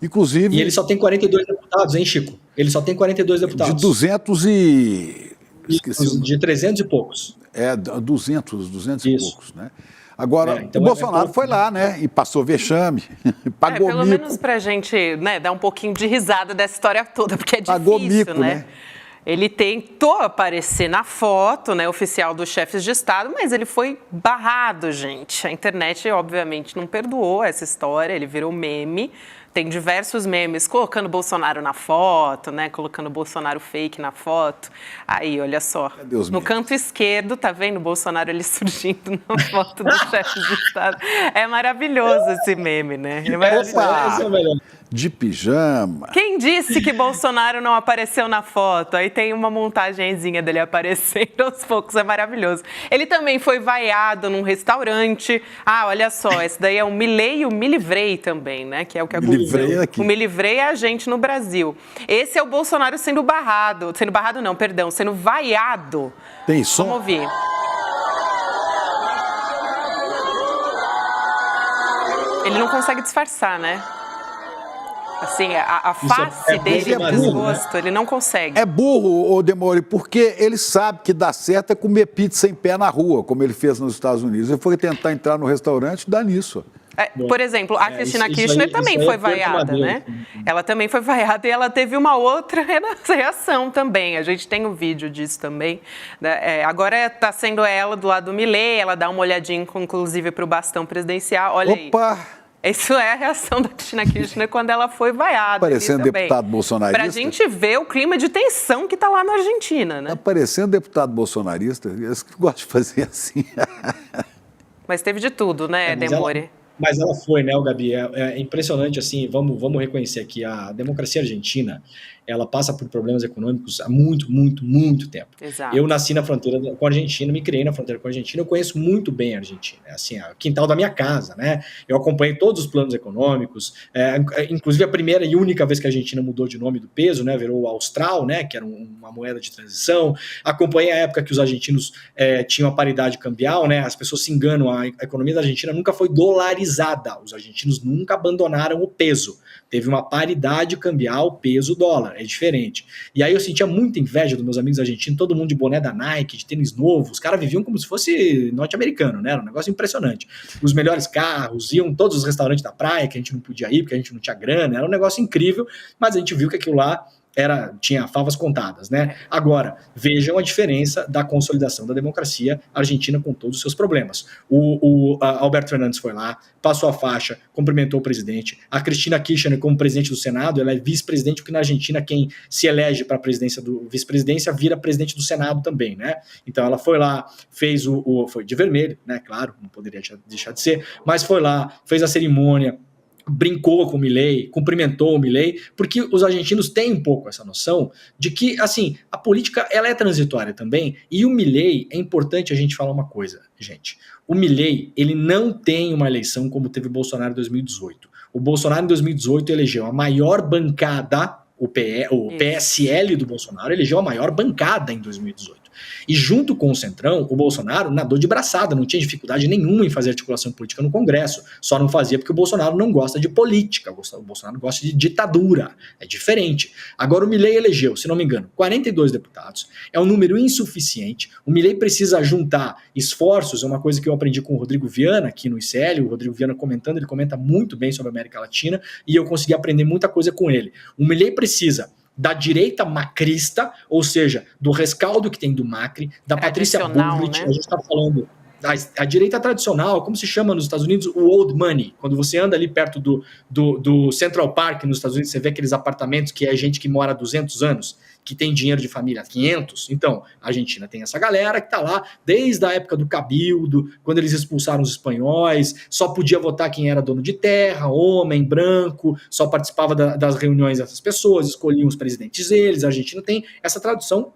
Inclusive... E ele só tem 42 deputados, hein, Chico? Ele só tem 42 deputados. De 200 e... Esqueci. De 300 e poucos. 200 e poucos, né? Agora, então o Bolsonaro foi lá, né? E passou vexame, pagou pelo mico. menos pra gente, né, dar um pouquinho de risada dessa história toda, porque é difícil, Pagou mico, né? Ele tentou aparecer na foto, né, oficial dos chefes de Estado, mas ele foi barrado, gente. A internet, obviamente, não perdoou essa história, ele virou meme. Tem diversos memes colocando Bolsonaro na foto, né? Colocando Bolsonaro fake na foto. Aí, olha só. No canto esquerdo, tá vendo o Bolsonaro ele surgindo na foto dos chefes de Estado. É maravilhoso esse meme, né? É maravilhoso. De pijama. Quem disse que Bolsonaro não apareceu na foto? Aí tem uma montagenzinha dele aparecendo aos poucos, é maravilhoso. Ele também foi vaiado num restaurante. Ah, olha só, esse daí é o Milei e o Me Livrei também, né? Que é o que aconteceu. O Me Livrei é a gente no Brasil. Esse é o Bolsonaro sendo barrado. Sendo barrado não, perdão, sendo vaiado. Tem som? Vamos ouvir. Ele não consegue disfarçar, né? Assim, a face dele, o desgosto, ele não consegue. É burro, ô Demore, porque ele sabe que dá certo é comer pizza em pé na rua, como ele fez nos Estados Unidos. Ele foi tentar entrar no restaurante e dá nisso. Por exemplo, a Cristina Kirchner também foi vaiada, né? Ela também foi vaiada e ela teve uma outra reação também. A gente tem um vídeo disso também. Agora está sendo ela do lado do Milei, ela dá uma olhadinha, inclusive, para o bastão presidencial. Olha aí. Isso é a reação da Cristina Kirchner quando ela foi vaiada. Parecendo deputado bolsonarista. Para a gente ver o clima de tensão que está lá na Argentina, né? Está parecendo deputado bolsonarista. Eles gostam de fazer assim. Mas teve de tudo, né, Demore? Mas ela foi, né, Gabi? É impressionante, assim, vamos reconhecer que a democracia argentina, ela passa por problemas econômicos há muito tempo. Exato. Eu nasci na fronteira com a Argentina, me criei na fronteira com a Argentina, eu conheço muito bem a Argentina, assim, o quintal da minha casa, né? Eu acompanhei todos os planos econômicos, inclusive a primeira e única vez que a Argentina mudou de nome do peso, né, virou o Austral, né, que era uma moeda de transição. Acompanhei a época que os argentinos tinham a paridade cambial, né? As pessoas se enganam, a economia da Argentina nunca foi dolarizada, os argentinos nunca abandonaram o peso. Teve uma paridade cambial peso-dólar, é diferente. E aí eu sentia muita inveja dos meus amigos argentinos, todo mundo de boné da Nike, de tênis novo, os caras viviam como se fosse norte-americano, né? Era um negócio impressionante. Os melhores carros, iam todos os restaurantes da praia, que a gente não podia ir, porque a gente não tinha grana, era um negócio incrível, mas a gente viu que aquilo lá tinha favas contadas, né? Agora, vejam a diferença da consolidação da democracia argentina com todos os seus problemas. O Alberto Fernandes foi lá, passou a faixa, cumprimentou o presidente. A Cristina Kirchner, como presidente do Senado, ela é vice-presidente, porque na Argentina quem se elege para a presidência do vice-presidência vira presidente do Senado também, né? Então ela foi lá, fez foi de vermelho, né? Claro, não poderia deixar de ser, mas foi lá, fez a cerimônia, brincou com o Milei, cumprimentou o Milei, porque os argentinos têm um pouco essa noção de que, assim, a política ela é transitória também, e o Milei, é importante a gente falar uma coisa, gente. O Milei, ele não tem uma eleição como teve o Bolsonaro em 2018. O Bolsonaro em 2018 elegeu a maior bancada, o PSL do Bolsonaro elegeu a maior bancada em 2018. E junto com o Centrão, o Bolsonaro nadou de braçada, não tinha dificuldade nenhuma em fazer articulação política no Congresso, só não fazia porque o Bolsonaro não gosta de política, o Bolsonaro gosta de ditadura, é diferente. Agora o Milei elegeu, se não me engano, 42 deputados, é um número insuficiente, o Milei precisa juntar esforços, é uma coisa que eu aprendi com o Rodrigo Viana aqui no ICL, o Rodrigo Viana comentando, ele comenta muito bem sobre a América Latina, e eu consegui aprender muita coisa com ele. O Milei precisa da direita macrista, ou seja, do rescaldo que tem do Macri, da Patrícia Bullrich, né? A gente está falando a direita tradicional, como se chama nos Estados Unidos, o old money. Quando você anda ali perto do Central Park nos Estados Unidos, você vê aqueles apartamentos que é gente que mora há 200 anos, que tem dinheiro de família há 500. Então, a Argentina tem essa galera que está lá desde a época do Cabildo, quando eles expulsaram os espanhóis, só podia votar quem era dono de terra, homem, branco, só participava das reuniões dessas pessoas, escolhiam os presidentes deles. A Argentina tem essa tradição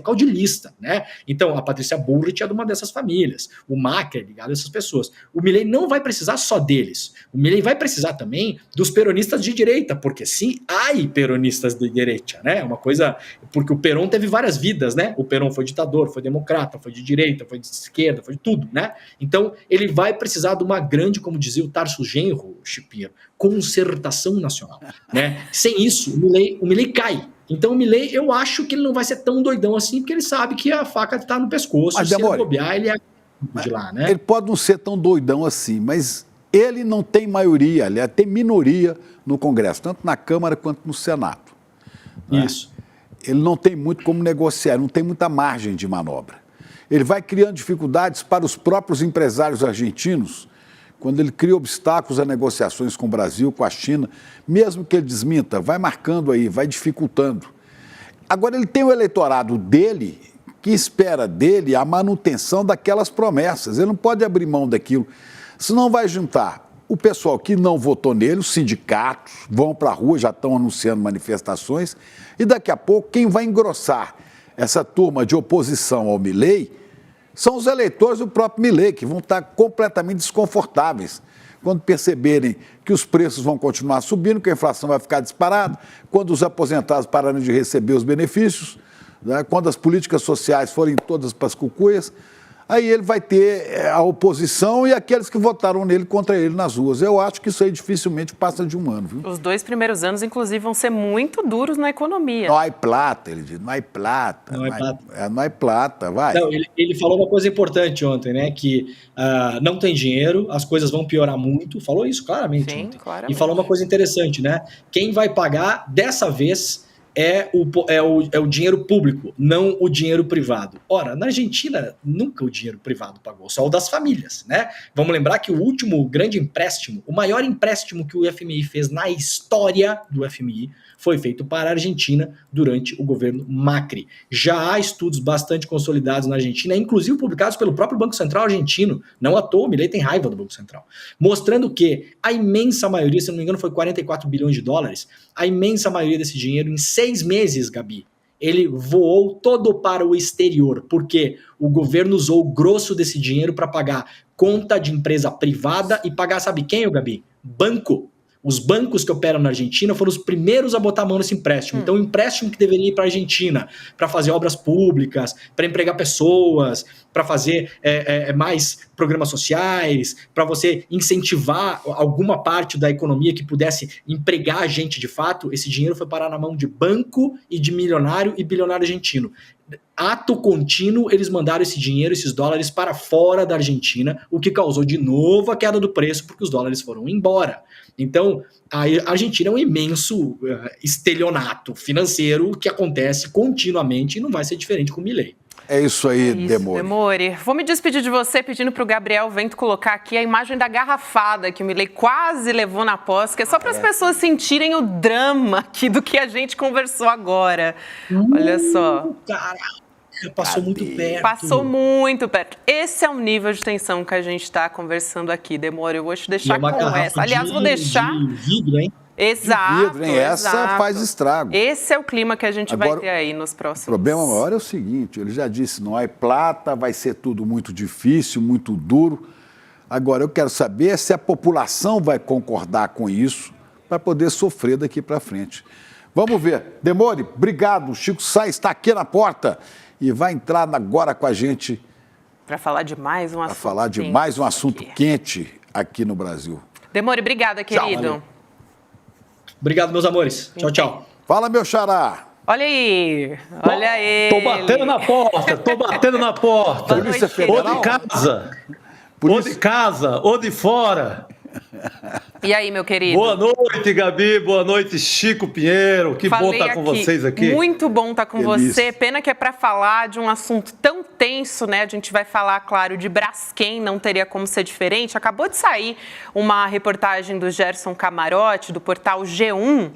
caudilista, né? Então, a Patrícia Bullrich é de uma dessas famílias. O Macri é ligado a essas pessoas. O Milei não vai precisar só deles. O Milei vai precisar também dos peronistas de direita, porque sim, há peronistas de direita, né? É uma coisa... Porque o Perón teve várias vidas, né? O Perón foi ditador, foi democrata, foi de direita, foi de esquerda, foi de tudo, né? Então, ele vai precisar de uma grande, como dizia o Tarso Genro, Chipinheiro, concertação nacional, né? Sem isso, o Milei cai. Então o Milei, eu acho que ele não vai ser tão doidão assim, porque ele sabe que a faca está no pescoço. Mas, se ele bobear, ele é de lá, né? Ele pode não ser tão doidão assim, mas ele não tem maioria, aliás, tem minoria no Congresso, tanto na Câmara quanto no Senado. Né? Isso. Ele não tem muito como negociar, não tem muita margem de manobra. Ele vai criando dificuldades para os próprios empresários argentinos, quando ele cria obstáculos a negociações com o Brasil, com a China, mesmo que ele desminta, vai marcando aí, vai dificultando. Agora, ele tem o eleitorado dele, que espera dele a manutenção daquelas promessas. Ele não pode abrir mão daquilo, senão vai juntar o pessoal que não votou nele, os sindicatos, vão para a rua, já estão anunciando manifestações, e daqui a pouco quem vai engrossar essa turma de oposição ao Milei são os eleitores do próprio Milei, que vão estar completamente desconfortáveis quando perceberem que os preços vão continuar subindo, que a inflação vai ficar disparada, quando os aposentados pararem de receber os benefícios, né, quando as políticas sociais forem todas para as cucuias, aí ele vai ter a oposição e aqueles que votaram nele contra ele nas ruas. Eu acho que isso aí dificilmente passa de um ano. Viu? Os 2 primeiros anos, inclusive, vão ser muito duros na economia. Não há plata, ele diz, não há plata. Não há plata, vai. Não, ele falou uma coisa importante ontem, né? Que não tem dinheiro, as coisas vão piorar muito. Falou isso claramente ontem. Claramente. E falou uma coisa interessante, né? Quem vai pagar dessa vez é o dinheiro público, não o dinheiro privado. Ora, na Argentina, nunca o dinheiro privado pagou, só o das famílias, né? Vamos lembrar que o último grande empréstimo, o maior empréstimo que o FMI fez na história do FMI, foi feito para a Argentina durante o governo Macri. Já há estudos bastante consolidados na Argentina, inclusive publicados pelo próprio Banco Central argentino, não à toa, o Milei tem raiva do Banco Central, mostrando que a imensa maioria, se não me engano foi 44 bilhões de dólares, a imensa maioria desse dinheiro em 6 meses, Gabi, ele voou todo para o exterior, porque o governo usou o grosso desse dinheiro para pagar conta de empresa privada e pagar, sabe quem, Gabi? Banco. Os bancos que operam na Argentina foram os primeiros a botar a mão nesse empréstimo. Então, o empréstimo que deveria ir para a Argentina, para fazer obras públicas, para empregar pessoas, para fazer mais programas sociais, para você incentivar alguma parte da economia que pudesse empregar gente de fato, esse dinheiro foi parar na mão de banco e de milionário e bilionário argentino. Ato contínuo, eles mandaram esse dinheiro, esses dólares para fora da Argentina, o que causou de novo a queda do preço, porque os dólares foram embora. Então, a Argentina é um imenso estelionato financeiro que acontece continuamente e não vai ser diferente com o Milei. É isso aí, Demore. Vou me despedir de você pedindo para o Gabriel Vento colocar aqui a imagem da garrafada que o Milei quase levou na posse, que é só para as pessoas sentirem o drama aqui do que a gente conversou agora. Olha só. Caraca, passou muito perto. Passou muito perto. Esse é o nível de tensão que a gente está conversando aqui, Demore. Eu vou te deixar com essa. Aliás, vou deixar... De vidro, hein? Exato, vidro, hein? Essa faz estrago. Esse é o clima que a gente vai ter aí nos próximos... O problema maior é o seguinte, ele já disse, não há plata, vai ser tudo muito difícil, muito duro. Agora, eu quero saber se a população vai concordar com isso para poder sofrer daqui para frente. Vamos ver. Demore, obrigado. O Chico Sainz está aqui na porta. e vai entrar agora com a gente para falar de mais um assunto. Para falar de mais um assunto quente aqui no Brasil. Demore, obrigada, querido. Tchau, obrigado, meus amores. Tchau, tchau. Fala, meu xará. Olha aí, olha aí. Tô batendo na porta. Polícia Federal? Ou de casa, ou de fora. E aí, meu querido? Boa noite, Gabi. Boa noite, Chico Pinheiro. Que bom estar com vocês aqui. Muito bom estar com Delícia. você. Pena que é para falar de um assunto tão tenso, né? A gente vai falar, claro, de Braskem, não teria como ser diferente. Acabou de sair uma reportagem do Gerson Camarote, do portal G1,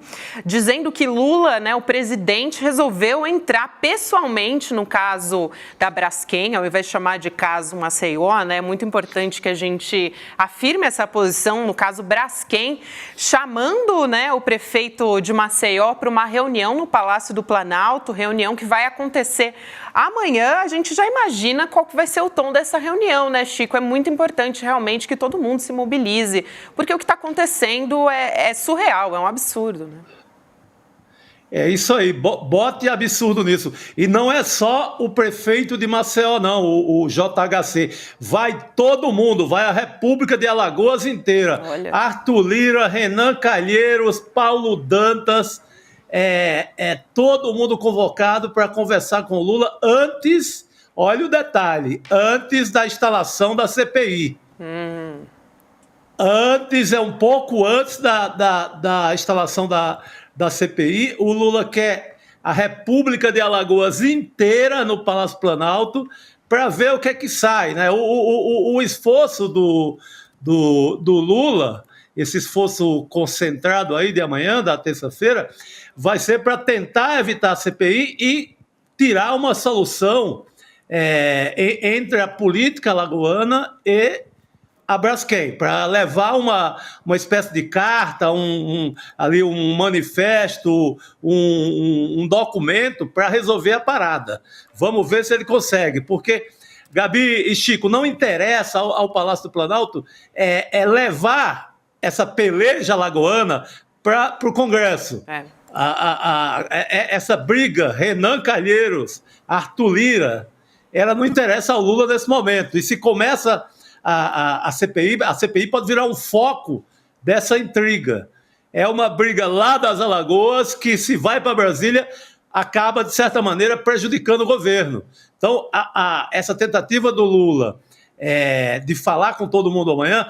dizendo que Lula, né, o presidente, resolveu entrar pessoalmente no caso da Braskem, ao invés de chamar de caso Maceió, né? É muito importante que a gente afirme essa posição no caso Braskem, chamando, né, o prefeito de Maceió para uma reunião no Palácio do Planalto, reunião que vai acontecer amanhã. A gente já imagina qual que vai ser o tom dessa reunião, né, Chico? É muito importante realmente que todo mundo se mobilize, porque o que está acontecendo é surreal, é um absurdo, né? É isso aí, bote absurdo nisso. E não é só o prefeito de Maceió, não, o JHC. Vai todo mundo, vai a República de Alagoas inteira. Olha. Arthur Lira, Renan Calheiros, Paulo Dantas, todo mundo convocado para conversar com o Lula antes, olha o detalhe, antes da instalação da CPI. Antes, um pouco antes da instalação da CPI, o Lula quer a República de Alagoas inteira no Palácio Planalto para ver o que é que sai, né? O esforço do Lula, esse esforço concentrado aí de amanhã, da terça-feira, vai ser para tentar evitar a CPI e tirar uma solução entre a política alagoana e a Braskem, para levar uma espécie de carta, ali um manifesto, um documento para resolver a parada. Vamos ver se ele consegue, porque, Gabi e Chico, não interessa ao Palácio do Planalto levar essa peleja alagoana para o Congresso. Essa briga, Renan Calheiros, Arthur Lira, ela não interessa ao Lula nesse momento. E se começa a CPI pode virar um foco dessa intriga. É uma briga lá das Alagoas que, se vai para Brasília, acaba, de certa maneira, prejudicando o governo. Então, essa tentativa do Lula de falar com todo mundo amanhã,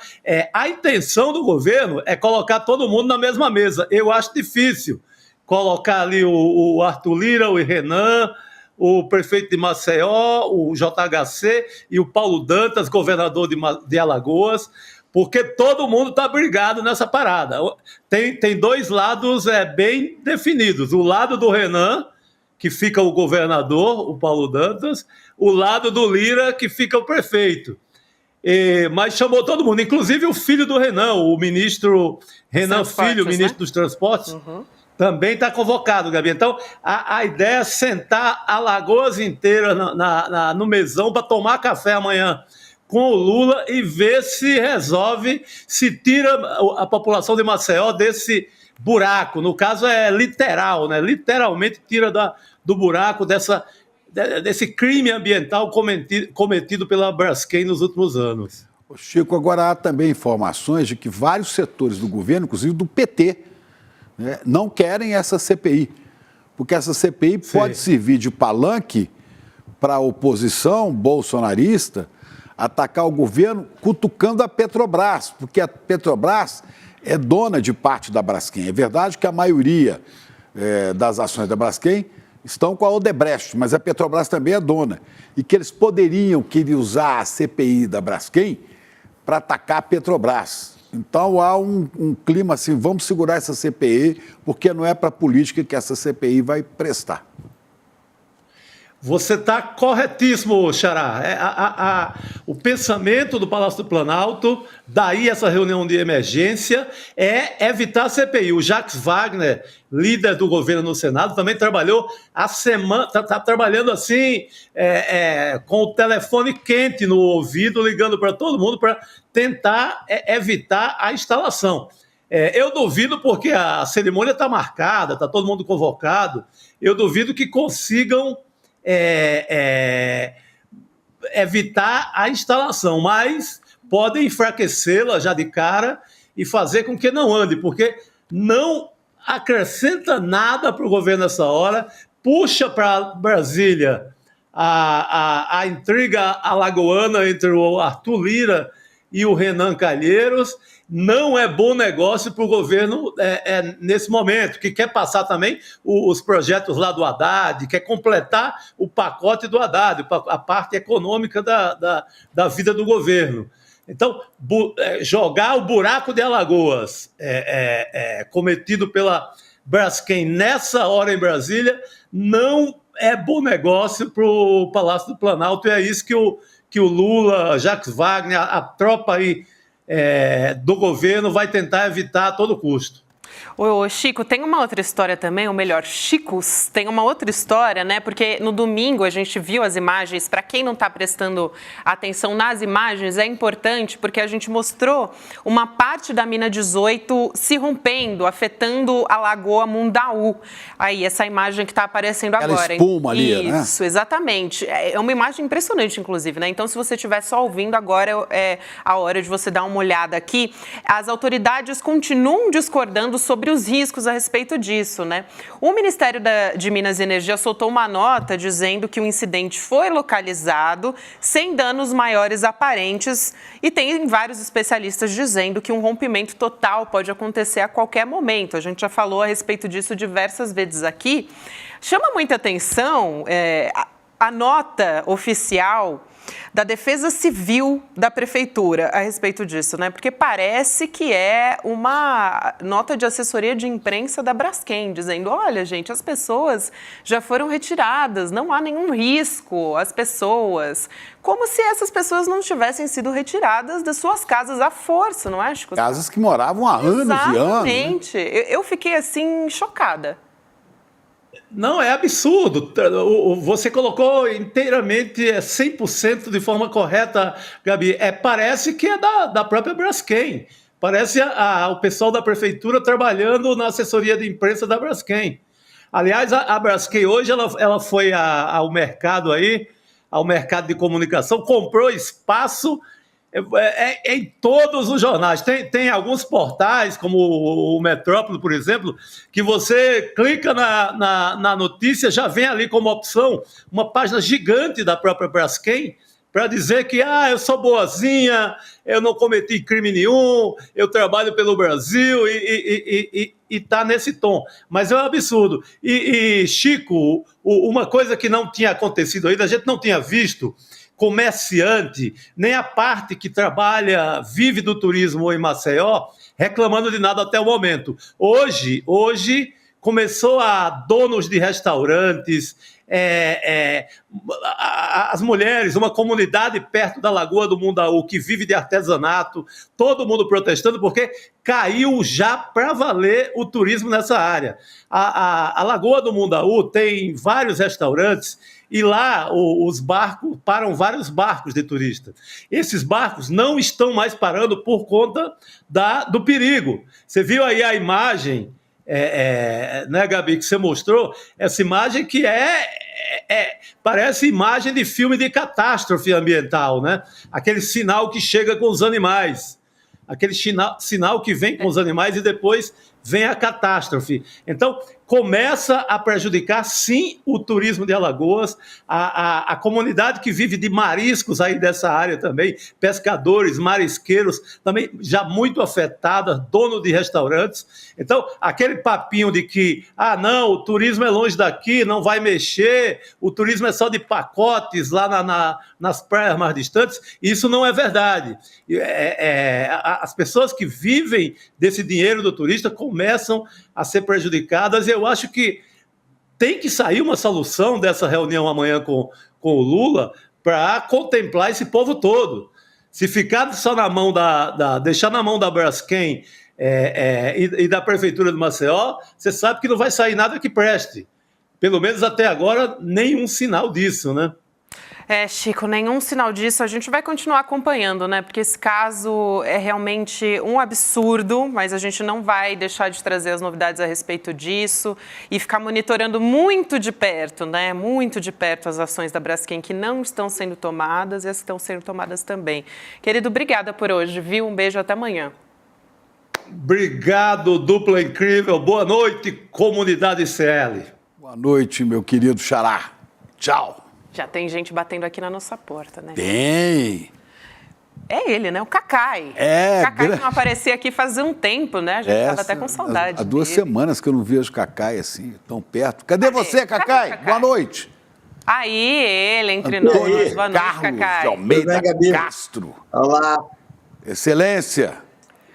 a intenção do governo é colocar todo mundo na mesma mesa. Eu acho difícil colocar ali o Arthur Lira, o Renan, o prefeito de Maceió, o JHC e o Paulo Dantas, governador de Alagoas, porque todo mundo está brigado nessa parada. Tem dois lados bem definidos. O lado do Renan, que fica o governador, o Paulo Dantas, o lado do Lira, que fica o prefeito. Mas chamou todo mundo, inclusive o filho do Renan, o ministro Renan Filho, ministro dos Transportes, também está convocado, Gabi. Então, a ideia é sentar Alagoas inteira no mesão para tomar café amanhã com o Lula e ver se resolve, se tira a população de Maceió desse buraco. No caso, é literal, né? Literalmente tira do buraco desse crime ambiental cometido pela Braskem nos últimos anos. Chico, agora há também informações de que vários setores do governo, inclusive do PT, né, não querem essa CPI, porque essa CPI pode servir de palanque para a oposição bolsonarista atacar o governo cutucando a Petrobras, porque a Petrobras é dona de parte da Braskem. É verdade que a maioria das ações da Braskem estão com a Odebrecht, mas a Petrobras também é dona. E que eles querer usar a CPI da Braskem para atacar a Petrobras. Então há um clima assim, vamos segurar essa CPI, porque não é para a política que essa CPI vai prestar. Você está corretíssimo, Xará. O pensamento do Palácio do Planalto, daí essa reunião de emergência, é evitar a CPI. O Jacques Wagner, líder do governo no Senado, também trabalhou está trabalhando assim, com o telefone quente no ouvido, ligando para todo mundo para tentar evitar a instalação. Eu duvido, porque a cerimônia está marcada, está todo mundo convocado, eu duvido que consigam evitar a instalação, mas podem enfraquecê-la já de cara e fazer com que não ande, porque não acrescenta nada para o governo nessa hora, puxa para Brasília a intriga alagoana entre o Arthur Lira e o Renan Calheiros. Não é bom negócio para o governo nesse momento, que quer passar também os projetos lá do Haddad, quer completar o pacote do Haddad, a parte econômica da vida do governo. Então, jogar o buraco de Alagoas cometido pela Braskem nessa hora em Brasília não é bom negócio para o Palácio do Planalto, e é isso que o Lula, Jacques Wagner, a tropa aí do governo vai tentar evitar a todo custo. Ô, Chico, tem uma outra história também, ou melhor, Chicos, tem uma outra história, né? Porque no domingo a gente viu as imagens, para quem não está prestando atenção nas imagens, é importante porque a gente mostrou uma parte da mina 18 se rompendo, afetando a Lagoa Mundaú. Aí, essa imagem que está aparecendo agora. Aquela espuma ali, né? Isso, exatamente. É uma imagem impressionante, inclusive, né? Então, se você estiver só ouvindo, agora é a hora de você dar uma olhada aqui. As autoridades continuam discordando sobre os riscos a respeito disso, né? O Ministério de Minas e Energia soltou uma nota dizendo que o incidente foi localizado sem danos maiores aparentes e tem vários especialistas dizendo que um rompimento total pode acontecer a qualquer momento. A gente já falou a respeito disso diversas vezes aqui. Chama muita atenção a nota oficial da Defesa Civil da Prefeitura a respeito disso, né? Porque parece que é uma nota de assessoria de imprensa da Braskem, dizendo, olha, gente, as pessoas já foram retiradas, não há nenhum risco às pessoas. Como se essas pessoas não tivessem sido retiradas das suas casas à força, não é, Chico? Casas que moravam há anos e anos. Exatamente. Né? Eu fiquei, assim, chocada. Não, é absurdo. Você colocou inteiramente 100% de forma correta, Gabi. Parece que é da própria Braskem. Parece o pessoal da prefeitura trabalhando na assessoria de imprensa da Braskem. Aliás, a Braskem hoje ela foi ao mercado aí, ao mercado de comunicação, comprou espaço em todos os jornais. Tem alguns portais, como o Metrópole, por exemplo, que você clica na notícia, já vem ali como opção uma página gigante da própria Braskem para dizer que eu sou boazinha, eu não cometi crime nenhum, eu trabalho pelo Brasil e está nesse tom. Mas é um absurdo. E Chico, uma coisa que não tinha acontecido ainda, a gente não tinha visto comerciante, nem a parte que trabalha, vive do turismo em Maceió, reclamando de nada até o momento. Hoje começou a donos de restaurantes, as mulheres, uma comunidade perto da Lagoa do Mundaú que vive de artesanato, todo mundo protestando porque caiu já para valer o turismo nessa área. A Lagoa do Mundaú tem vários restaurantes e lá os barcos, param vários barcos de turistas. Esses barcos não estão mais parando por conta do perigo. Você viu aí a imagem, né, Gabi, que você mostrou, essa imagem que parece imagem de filme de catástrofe ambiental, né? Aquele sinal que chega com os animais, aquele sinal que vem com os animais e depois vem a catástrofe. Então, começa a prejudicar, sim, o turismo de Alagoas, a comunidade que vive de mariscos aí dessa área também, pescadores, marisqueiros, também já muito afetada, dono de restaurantes. Então, aquele papinho de que, não, o turismo é longe daqui, não vai mexer, o turismo é só de pacotes lá nas praias mais distantes, isso não é verdade. As pessoas que vivem desse dinheiro do turista começam a ser prejudicadas, e eu acho que tem que sair uma solução dessa reunião amanhã com o Lula para contemplar esse povo todo. Se ficar só na mão deixar na mão da Braskem e da Prefeitura de Maceió, você sabe que não vai sair nada que preste. Pelo menos até agora, nenhum sinal disso, né? Chico, nenhum sinal disso. A gente vai continuar acompanhando, né? Porque esse caso é realmente um absurdo, mas a gente não vai deixar de trazer as novidades a respeito disso e ficar monitorando muito de perto, né? Muito de perto as ações da Braskem que não estão sendo tomadas e as que estão sendo tomadas também. Querido, obrigada por hoje, viu? Um beijo, até amanhã. Obrigado, dupla incrível. Boa noite, comunidade CL. Boa noite, meu querido Xará. Tchau. Já tem gente batendo aqui na nossa porta, né? Tem. É ele, né? O Cacai. É. O Cacai que não aparecia aqui fazia um tempo, né? A gente estava até com saudade. Há 2 semanas que eu não vejo Cacai assim, tão perto. Cadê você, Cacai? Cacai? Boa noite. Aí, ele entre Antônio nós. Boa noite, Carlos Cacai. de Almeida Castro. Olá, Excelência.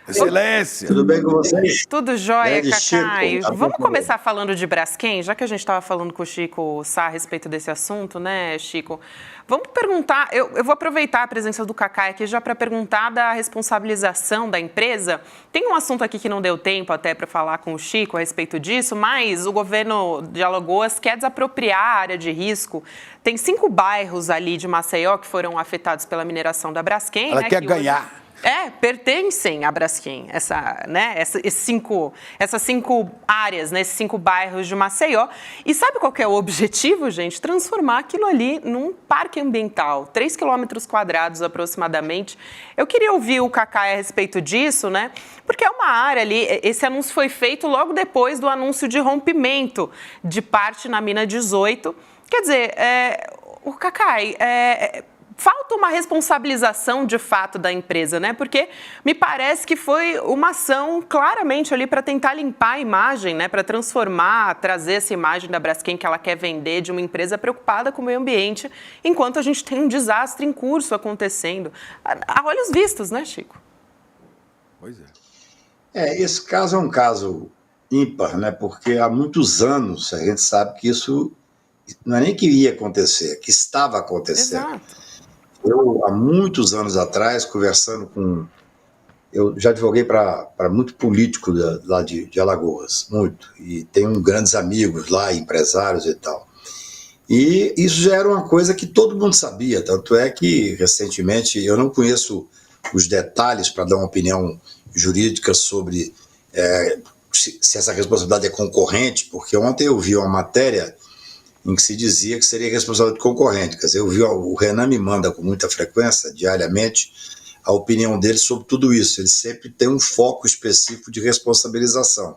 Excelência. tudo bem com vocês? Tudo jóia, Grande Cacai. Chico. Vamos começar falando de Braskem, já que a gente estava falando com o Chico Sá a respeito desse assunto, né, Chico? Vamos perguntar, eu vou aproveitar a presença do Cacai aqui já para perguntar da responsabilização da empresa. Tem um assunto aqui que não deu tempo até para falar com o Chico a respeito disso, mas o governo de Alagoas quer desapropriar a área de risco. Tem 5 bairros ali de Maceió que foram afetados pela mineração da Braskem. Ela né, quer que ganhar. Hoje... pertencem à Braskem, essas 5 áreas, né, esses 5 bairros de Maceió. E sabe qual que é o objetivo, gente? Transformar aquilo ali num parque ambiental, 3 quilômetros quadrados aproximadamente. Eu queria ouvir o Cacai a respeito disso, né? Porque é uma área ali, esse anúncio foi feito logo depois do anúncio de rompimento de parte na mina 18. Quer dizer, o Cacai... falta uma responsabilização de fato da empresa, né? Porque me parece que foi uma ação claramente ali para tentar limpar a imagem, né? Para transformar, trazer essa imagem da Braskem que ela quer vender de uma empresa preocupada com o meio ambiente, enquanto a gente tem um desastre em curso acontecendo. A olhos vistos, né, Chico? Pois é. Esse caso é um caso ímpar, né? Porque há muitos anos a gente sabe que isso não é nem que ia acontecer, que estava acontecendo. Exato. Eu, há muitos anos atrás, conversando com... Eu já advoguei para muito político lá de Alagoas, muito. E tenho grandes amigos lá, empresários e tal. E isso já era uma coisa que todo mundo sabia. Tanto é que, recentemente, eu não conheço os detalhes para dar uma opinião jurídica sobre se essa responsabilidade é concorrente, porque ontem eu vi uma matéria em que se dizia que seria responsabilidade concorrente. Quer dizer, o Renan me manda com muita frequência, diariamente, a opinião dele sobre tudo isso. Ele sempre tem um foco específico de responsabilização.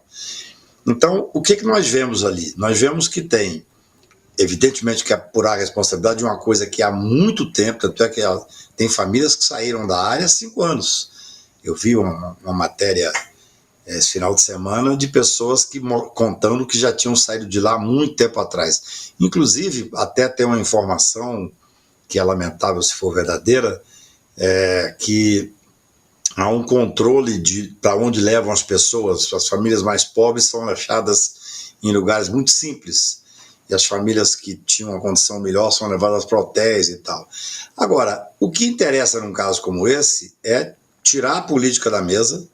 Então, o que nós vemos ali? Nós vemos que tem, evidentemente, que apurar a responsabilidade de uma coisa que há muito tempo, tanto é que tem famílias que saíram da área há 5 anos. Eu vi uma matéria esse final de semana de pessoas contando que já tinham saído de lá há muito tempo atrás. Inclusive, até tem uma informação que é lamentável se for verdadeira, que há um controle para onde levam as pessoas. As famílias mais pobres são achadas em lugares muito simples, e as famílias que tinham uma condição melhor são levadas para hotéis e tal. Agora, o que interessa num caso como esse é tirar a política da mesa.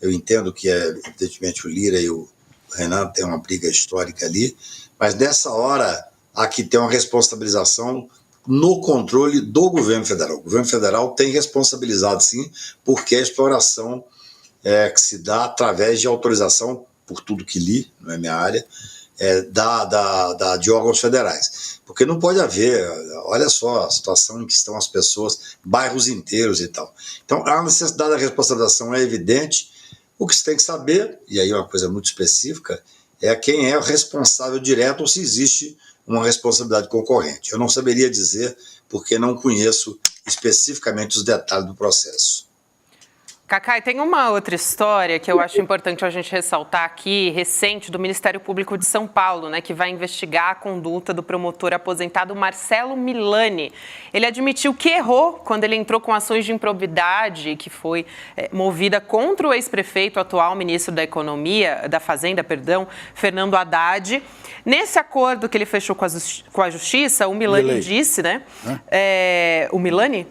Eu entendo que, evidentemente, o Lira e o Renan têm uma briga histórica ali, mas nessa hora há que ter uma responsabilização no controle do governo federal. O governo federal tem responsabilizado, sim, porque a exploração que se dá através de autorização, por tudo que li, não é minha área, de órgãos federais. Porque não pode haver, olha só a situação em que estão as pessoas, bairros inteiros e tal. Então, a necessidade da responsabilização é evidente. O que você tem que saber, e aí uma coisa muito específica, é quem é o responsável direto ou se existe uma responsabilidade concorrente. Eu não saberia dizer porque não conheço especificamente os detalhes do processo. Cacai, tem uma outra história que eu acho importante a gente ressaltar aqui, recente, do Ministério Público de São Paulo, né, que vai investigar a conduta do promotor aposentado Marcelo Milani. Ele admitiu que errou quando ele entrou com ações de improbidade que foi movida contra o ex-prefeito, atual ministro da Fazenda, Fernando Haddad. Nesse acordo que ele fechou com a Justiça, o Milani disse, né? O Milani?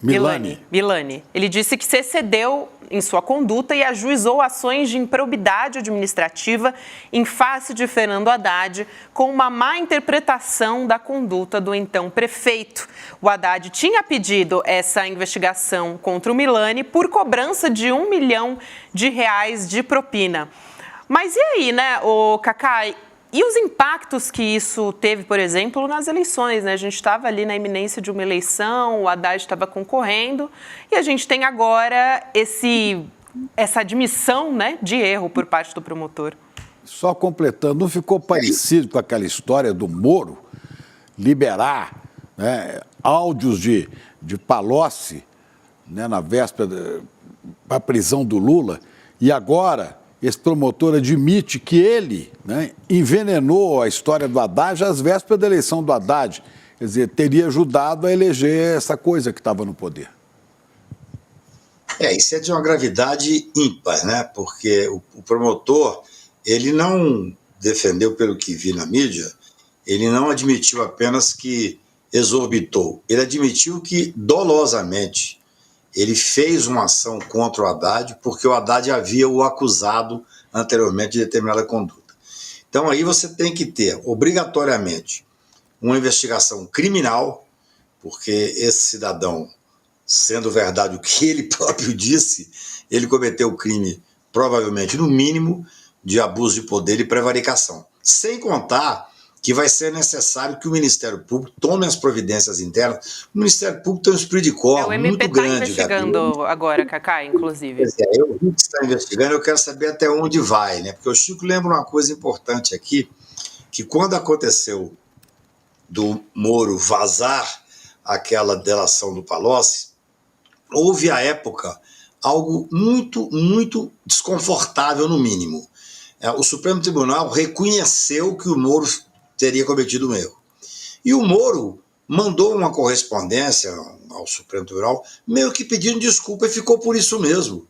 Milani. Ele disse que se excedeu em sua conduta e ajuizou ações de improbidade administrativa em face de Fernando Haddad com uma má interpretação da conduta do então prefeito. O Haddad tinha pedido essa investigação contra o Milani por cobrança de R$1 milhão de propina. Mas e aí, né, Cacá? E os impactos que isso teve, por exemplo, nas eleições, né? A gente estava ali na iminência de uma eleição, o Haddad estava concorrendo, e a gente tem agora essa admissão, né, de erro por parte do promotor. Só completando, não ficou parecido com aquela história do Moro liberar, né, áudios de Palocci, né, na véspera da prisão do Lula, e agora esse promotor admite que ele, né, envenenou a história do Haddad às vésperas da eleição do Haddad. Quer dizer, teria ajudado a eleger essa coisa que estava no poder. Isso é de uma gravidade ímpar, né? Porque o promotor, ele não defendeu, pelo que vi na mídia, ele não admitiu apenas que exorbitou, ele admitiu que dolosamente ele fez uma ação contra o Haddad porque o Haddad havia o acusado anteriormente de determinada conduta. Então aí você tem que ter, obrigatoriamente, uma investigação criminal, porque esse cidadão, sendo verdade o que ele próprio disse, ele cometeu o crime, provavelmente, no mínimo, de abuso de poder e prevaricação. Sem contar que vai ser necessário que o Ministério Público tome as providências internas. O Ministério Público tem um espírito de cor muito grande. O MP está investigando agora, Cacá, inclusive. Eu vi que está investigando, eu quero saber até onde vai, né? Porque o Chico lembra uma coisa importante aqui, que quando aconteceu do Moro vazar aquela delação do Palocci, houve, à época, algo muito, muito desconfortável, no mínimo. O Supremo Tribunal reconheceu que o Moro teria cometido um erro. E o Moro mandou uma correspondência ao Supremo Tribunal, meio que pedindo desculpa, e ficou por isso mesmo.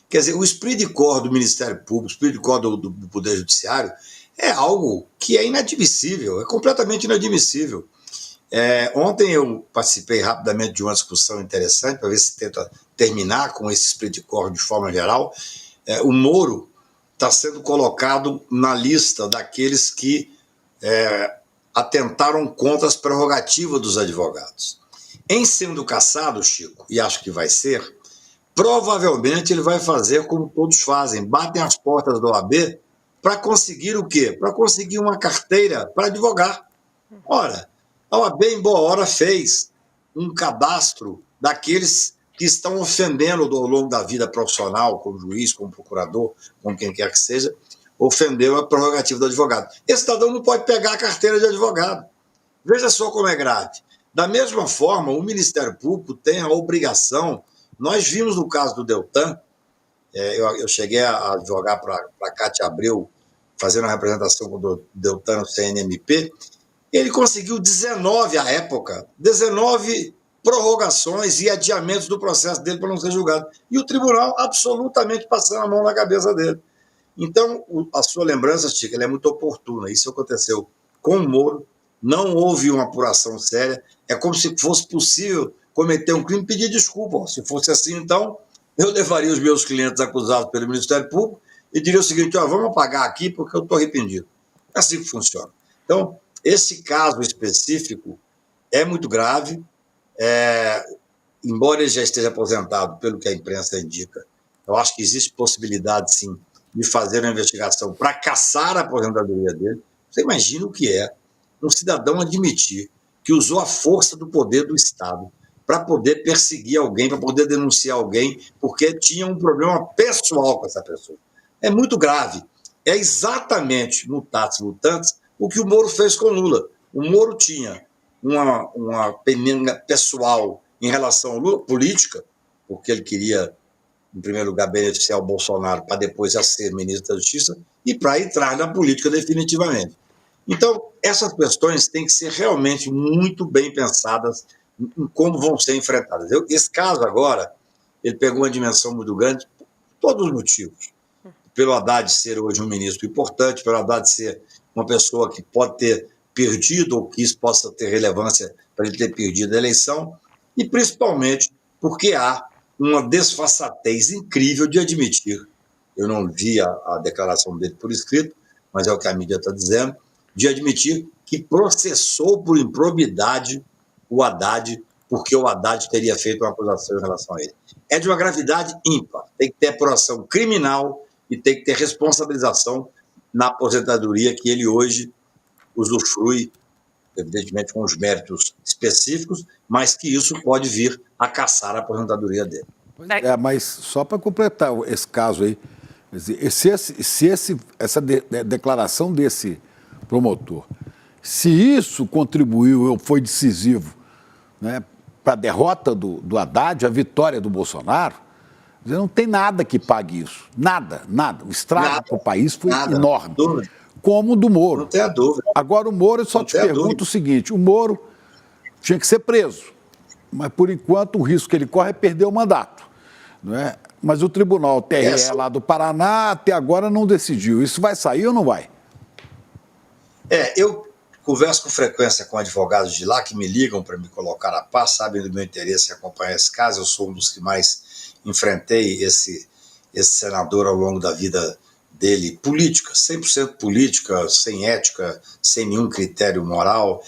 Quer dizer, o esprit de corps do Ministério Público, o esprit de corps do Poder Judiciário, é algo que é inadmissível, é completamente inadmissível. Ontem eu participei rapidamente de uma discussão interessante, para ver se tenta terminar com esse esprit de corps de forma geral. O Moro está sendo colocado na lista daqueles que atentaram contra as prerrogativas dos advogados. Em sendo cassado, Chico, e acho que vai ser, provavelmente ele vai fazer como todos fazem, batem as portas da OAB para conseguir o quê? Para conseguir uma carteira para advogar. Ora, a OAB, em boa hora, fez um cadastro daqueles que estão ofendendo ao longo da vida profissional, como juiz, como procurador, como quem quer que seja, ofendeu a prerrogativa do advogado. Esse cidadão não pode pegar a carteira de advogado. Veja só como é grave. Da mesma forma, o Ministério Público tem a obrigação, nós vimos no caso do Deltan, eu cheguei a advogar para a Cátia Abreu, fazendo a representação do Deltan no CNMP, ele conseguiu 19, à época, 19 prorrogações e adiamentos do processo dele para não ser julgado. E o tribunal absolutamente passando a mão na cabeça dele. Então, a sua lembrança, Chico, ela é muito oportuna. Isso aconteceu com o Moro, não houve uma apuração séria. É como se fosse possível cometer um crime e pedir desculpa. Se fosse assim, então, eu levaria os meus clientes acusados pelo Ministério Público e diria o seguinte: vamos pagar aqui porque eu estou arrependido. É assim que funciona. Então, esse caso específico é muito grave. Embora ele já esteja aposentado, pelo que a imprensa indica, eu acho que existe possibilidade, sim, de fazer uma investigação para caçar a aposentadoria dele. Você imagina o que é um cidadão admitir que usou a força do poder do Estado para poder perseguir alguém, para poder denunciar alguém, porque tinha um problema pessoal com essa pessoa. É muito grave. É exatamente, mutatis mutandis, o que o Moro fez com Lula. O Moro tinha uma penenga pessoal em relação ao Lula, política, porque ele queria, em primeiro lugar, beneficiar o Bolsonaro para depois já ser ministro da Justiça e para entrar na política definitivamente. Então, essas questões têm que ser realmente muito bem pensadas em como vão ser enfrentadas. Esse caso agora, ele pegou uma dimensão muito grande por todos os motivos. Pelo Haddad ser hoje um ministro importante, pelo Haddad ser uma pessoa que pode ter perdido ou que isso possa ter relevância para ele ter perdido a eleição, e principalmente porque há uma desfaçatez incrível de admitir, eu não vi a declaração dele por escrito, mas é o que a mídia está dizendo, de admitir que processou por improbidade o Haddad, porque o Haddad teria feito uma acusação em relação a ele. É de uma gravidade ímpar. Tem que ter apuração criminal e tem que ter responsabilização na aposentadoria que ele hoje usufrui, evidentemente com os méritos específicos, mas que isso pode vir a caçar a aposentadoria dele. Mas só para completar esse caso aí, essa declaração desse promotor, se isso contribuiu ou foi decisivo, né, para a derrota do Haddad, a vitória do Bolsonaro, não tem nada que pague isso. Nada. O estrago para o país foi enorme. Como o do Moro. Não tem a dúvida. Agora, o Moro, eu só te pergunto o seguinte, o Moro tinha que ser preso, mas, por enquanto, o risco que ele corre é perder o mandato. Não é? Mas o Tribunal TRE lá do Paraná, até agora, não decidiu. Isso vai sair ou não vai? Eu converso com frequência com advogados de lá que me ligam para me colocar a par, sabem do meu interesse em acompanhar esse caso. Eu sou um dos que mais enfrentei esse senador ao longo da vida dele, política, 100% política, sem ética, sem nenhum critério moral.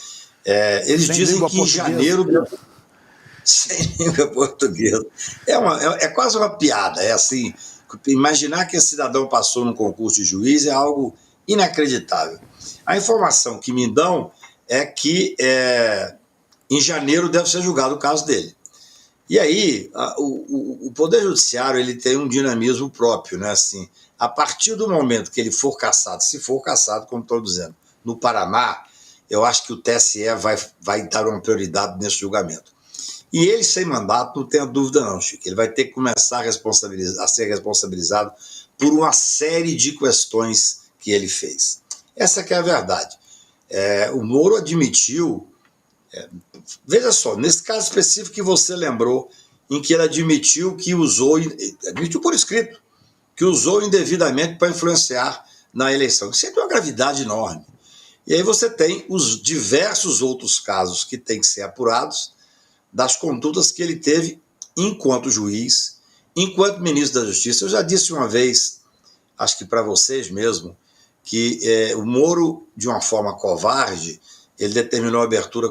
Eles dizem que em janeiro... Sem língua portuguesa. É quase uma piada. É assim, imaginar que esse cidadão passou num concurso de juiz é algo inacreditável. A informação que me dão é que em janeiro deve ser julgado o caso dele. E aí, o Poder Judiciário ele tem um dinamismo próprio, né? Assim, a partir do momento que ele for cassado, se for cassado, como estou dizendo, no Paraná, eu acho que o TSE vai dar uma prioridade nesse julgamento. E ele, sem mandato, não tenha dúvida não, Chico. Ele vai ter que começar a ser responsabilizado por uma série de questões que ele fez. Essa que é a verdade. O Moro admitiu, veja só, nesse caso específico que você lembrou, em que ele admitiu por escrito, que usou indevidamente para influenciar na eleição. Isso é de uma gravidade enorme. E aí você tem os diversos outros casos que têm que ser apurados, das condutas que ele teve enquanto juiz, enquanto ministro da Justiça. Eu já disse uma vez, acho que para vocês mesmo, que o Moro, de uma forma covarde, ele determinou a abertura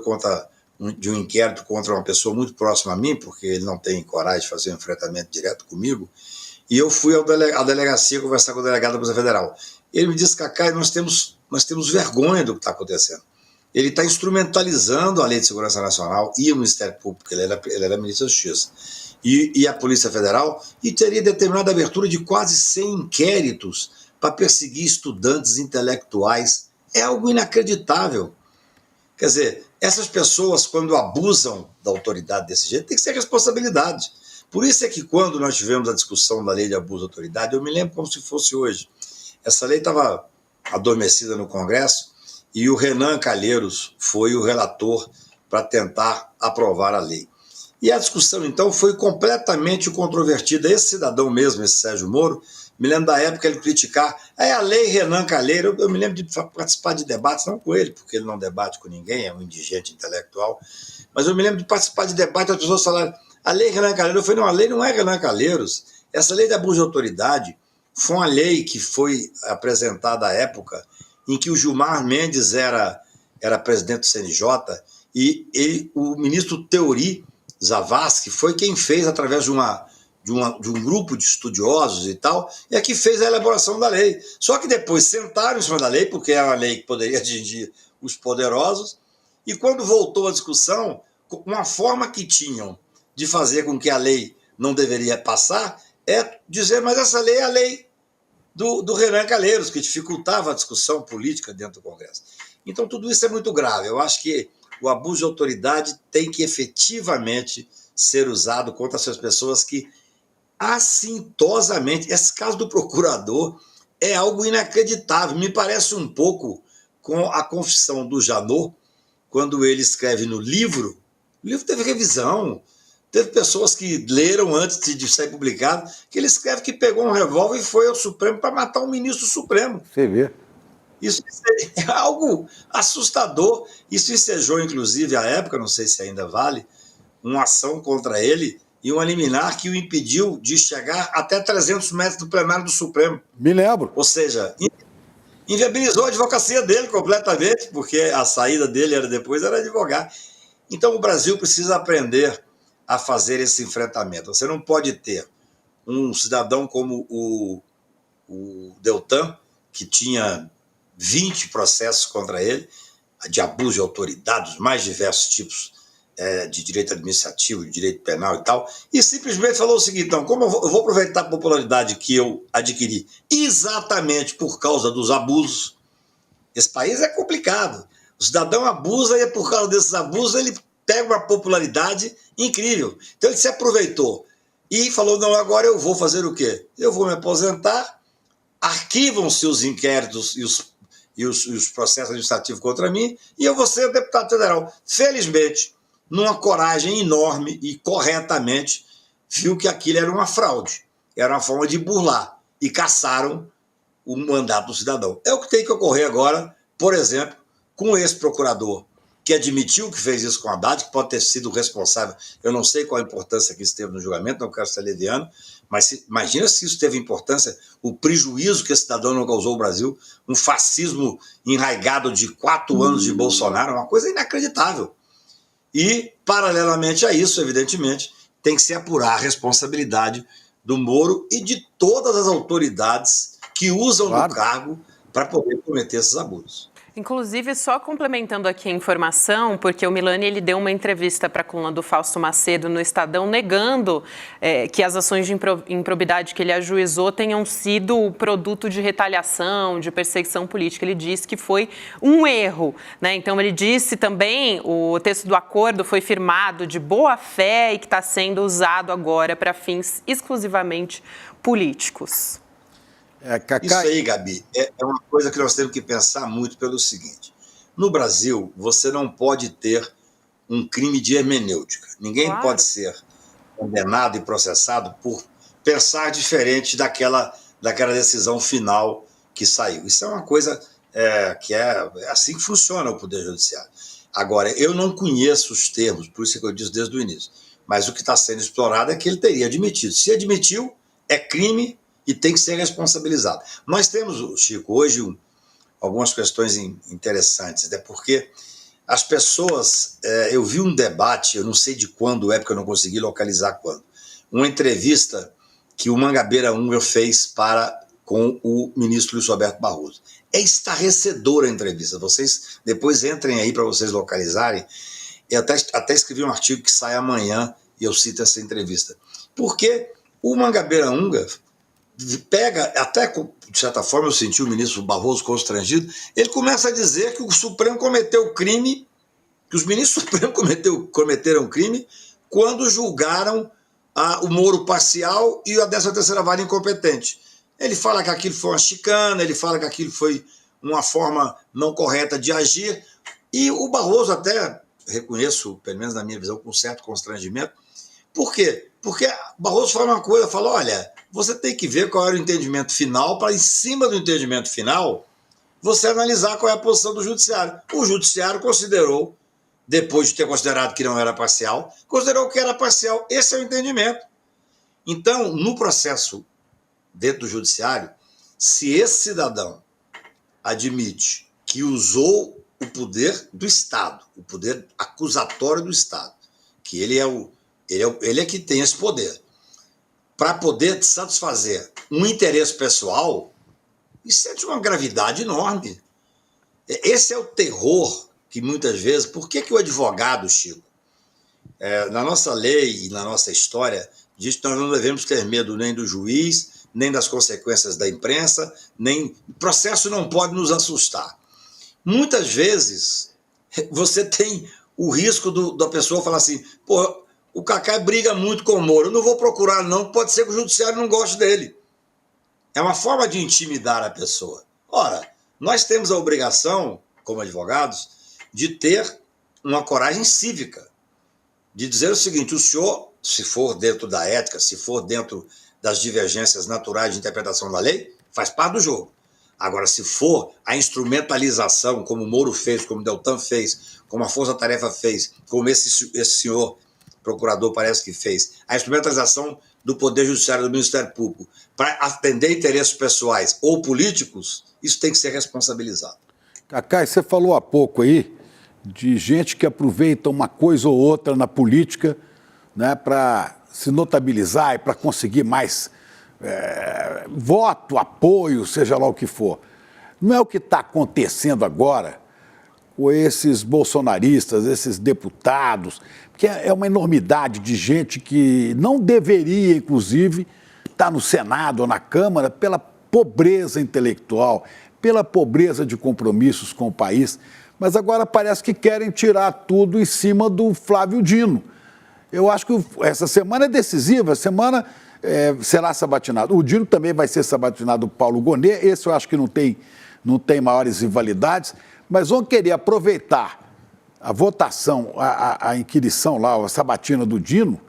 de um inquérito contra uma pessoa muito próxima a mim, porque ele não tem coragem de fazer um enfrentamento direto comigo, e eu fui à delegacia conversar com o delegado da Polícia Federal. Ele me disse, Cacá, nós temos vergonha do que está acontecendo. Ele está instrumentalizando a Lei de Segurança Nacional e o Ministério Público, ele era ministro da Justiça, e a Polícia Federal, e teria determinado a abertura de quase 100 inquéritos para perseguir estudantes intelectuais. É algo inacreditável. Quer dizer, essas pessoas, quando abusam da autoridade desse jeito, tem que ser responsabilidade. Por isso é que quando nós tivemos a discussão da lei de abuso de autoridade, eu me lembro como se fosse hoje. Essa lei estava adormecida no Congresso, e o Renan Calheiros foi o relator para tentar aprovar a lei. E a discussão, então, foi completamente controvertida. Esse cidadão mesmo, esse Sérgio Moro, me lembro da época ele criticar a lei Renan Calheiros. Eu me lembro de participar de debates, não com ele, porque ele não debate com ninguém, é um indigente intelectual, mas eu me lembro de participar de debates, as pessoas falaram, a lei Renan Calheiros. Eu falei, não, a lei não é Renan Calheiros. Essa lei de abuso de autoridade foi uma lei que foi apresentada à época em que o Gilmar Mendes era presidente do CNJ e o ministro Teori Zavascki foi quem fez, através de um grupo de estudiosos e tal, é que fez a elaboração da lei. Só que depois sentaram em cima da lei, porque era uma lei que poderia atingir os poderosos, e quando voltou a discussão, uma forma que tinham de fazer com que a lei não deveria passar é dizer, mas essa lei é a lei do Renan Calheiros, que dificultava a discussão política dentro do Congresso. Então, tudo isso é muito grave. Eu acho que o abuso de autoridade tem que efetivamente ser usado contra essas pessoas que, assintosamente, esse caso do procurador é algo inacreditável. Me parece um pouco com a confissão do Janot, quando ele escreve no livro. O livro teve revisão, teve pessoas que leram antes de ser publicado, que ele escreve que pegou um revólver e foi ao Supremo para matar um ministro supremo. Você vê. Isso é algo assustador. Isso ensejou, inclusive, à época, não sei se ainda vale, uma ação contra ele e uma liminar que o impediu de chegar até 300 metros do plenário do Supremo. Me lembro. Ou seja, inviabilizou a advocacia dele completamente, porque a saída dele era advogar. Então o Brasil precisa aprender a fazer esse enfrentamento. Você não pode ter um cidadão como o Deltan, que tinha 20 processos contra ele, de abuso de autoridade, dos mais diversos tipos de direito administrativo, de direito penal e tal, e simplesmente falou o seguinte: então, como eu vou aproveitar a popularidade que eu adquiri exatamente por causa dos abusos, esse país é complicado, o cidadão abusa e por causa desses abusos ele pega uma popularidade incrível. Então ele se aproveitou e falou: não, agora eu vou fazer o quê? Eu vou me aposentar, arquivam-se os inquéritos e os processos administrativos contra mim, e eu vou ser deputado federal. Felizmente, numa coragem enorme e corretamente, viu que aquilo era uma fraude, era uma forma de burlar, e caçaram o mandato do cidadão. É o que tem que ocorrer agora, por exemplo, com esse procurador, que admitiu que fez isso com Haddad, que pode ter sido responsável. Eu não sei qual a importância que isso teve no julgamento, não quero ser leviano, mas imagina se isso teve importância, o prejuízo que esse cidadão não causou ao Brasil, um fascismo enraigado de 4 anos de Bolsonaro, uma coisa inacreditável. E, paralelamente a isso, evidentemente, tem que se apurar a responsabilidade do Moro e de todas as autoridades que usam do cargo para poder cometer esses abusos. Inclusive, só complementando aqui a informação, porque o Milani ele deu uma entrevista para a coluna do Fausto Macedo no Estadão, negando que as ações de improbidade que ele ajuizou tenham sido produto de retaliação, de perseguição política. Ele disse que foi um erro, né? Então, ele disse também, o texto do acordo foi firmado de boa fé e que está sendo usado agora para fins exclusivamente políticos. Isso aí, Gabi, é uma coisa que nós temos que pensar muito pelo seguinte: no Brasil, você não pode ter um crime de hermenêutica. Ninguém pode ser condenado e processado por pensar diferente daquela decisão final que saiu. Isso é uma coisa que é assim que funciona o Poder Judiciário. Agora, eu não conheço os termos, por isso que eu disse desde o início, mas o que está sendo explorado é que ele teria admitido. Se admitiu, é crime e tem que ser responsabilizado. Nós temos, Chico, hoje algumas questões interessantes, né? Porque as pessoas... eu vi um debate, eu não sei de quando é, porque eu não consegui localizar quando, uma entrevista que o Mangabeira Unger fez com o ministro Luiz Roberto Barroso. É estarrecedora a entrevista. Vocês depois entrem aí para vocês localizarem. Eu até escrevi um artigo que sai amanhã e eu cito essa entrevista. Porque o Mangabeira Unger pega, até de certa forma eu senti o ministro Barroso constrangido, ele começa a dizer que o Supremo cometeu crime, que os ministros do Supremo cometeram crime quando julgaram o Moro parcial e a 13ª vara incompetente. Ele fala que aquilo foi uma chicana, ele fala que aquilo foi uma forma não correta de agir, e o Barroso até, reconheço, pelo menos na minha visão, com certo constrangimento. Por quê? Porque Barroso fala uma coisa, fala: olha, você tem que ver qual era o entendimento final, para em cima do entendimento final, você analisar qual é a posição do Judiciário. O Judiciário considerou, depois de ter considerado que não era parcial, considerou que era parcial. Esse é o entendimento. Então, no processo dentro do Judiciário, se esse cidadão admite que usou o poder do Estado, o poder acusatório do Estado, que ele é que tem esse poder, para poder satisfazer um interesse pessoal, isso é de uma gravidade enorme. Esse é o terror que muitas vezes... Por que o advogado, Chico, na nossa lei e na nossa história, diz que nós não devemos ter medo nem do juiz, nem das consequências da imprensa, nem... O processo não pode nos assustar. Muitas vezes, você tem o risco da pessoa falar assim: pô, o Cacá briga muito com o Moro, eu não vou procurar não, pode ser que o Judiciário não goste dele. É uma forma de intimidar a pessoa. Ora, nós temos a obrigação, como advogados, de ter uma coragem cívica, de dizer o seguinte: o senhor, se for dentro da ética, se for dentro das divergências naturais de interpretação da lei, faz parte do jogo. Agora, se for a instrumentalização, como o Moro fez, como o Deltan fez, como a Força Tarefa fez, como esse senhor procurador parece que fez, a instrumentalização do Poder Judiciário, do Ministério Público, para atender interesses pessoais ou políticos, isso tem que ser responsabilizado. Cacai, você falou há pouco aí de gente que aproveita uma coisa ou outra na política, né, para se notabilizar e para conseguir mais voto, apoio, seja lá o que for. Não é o que está acontecendo agora com esses bolsonaristas, esses deputados, que é uma enormidade de gente que não deveria, inclusive, estar no Senado ou na Câmara pela pobreza intelectual, pela pobreza de compromissos com o país, mas agora parece que querem tirar tudo em cima do Flávio Dino. Eu acho que essa semana é decisiva, a semana será sabatinado. O Dino também vai ser sabatinado, o Paulo Gonet, esse eu acho que não tem maiores rivalidades, mas vão querer aproveitar a votação, a inquirição lá, a sabatina do Dino,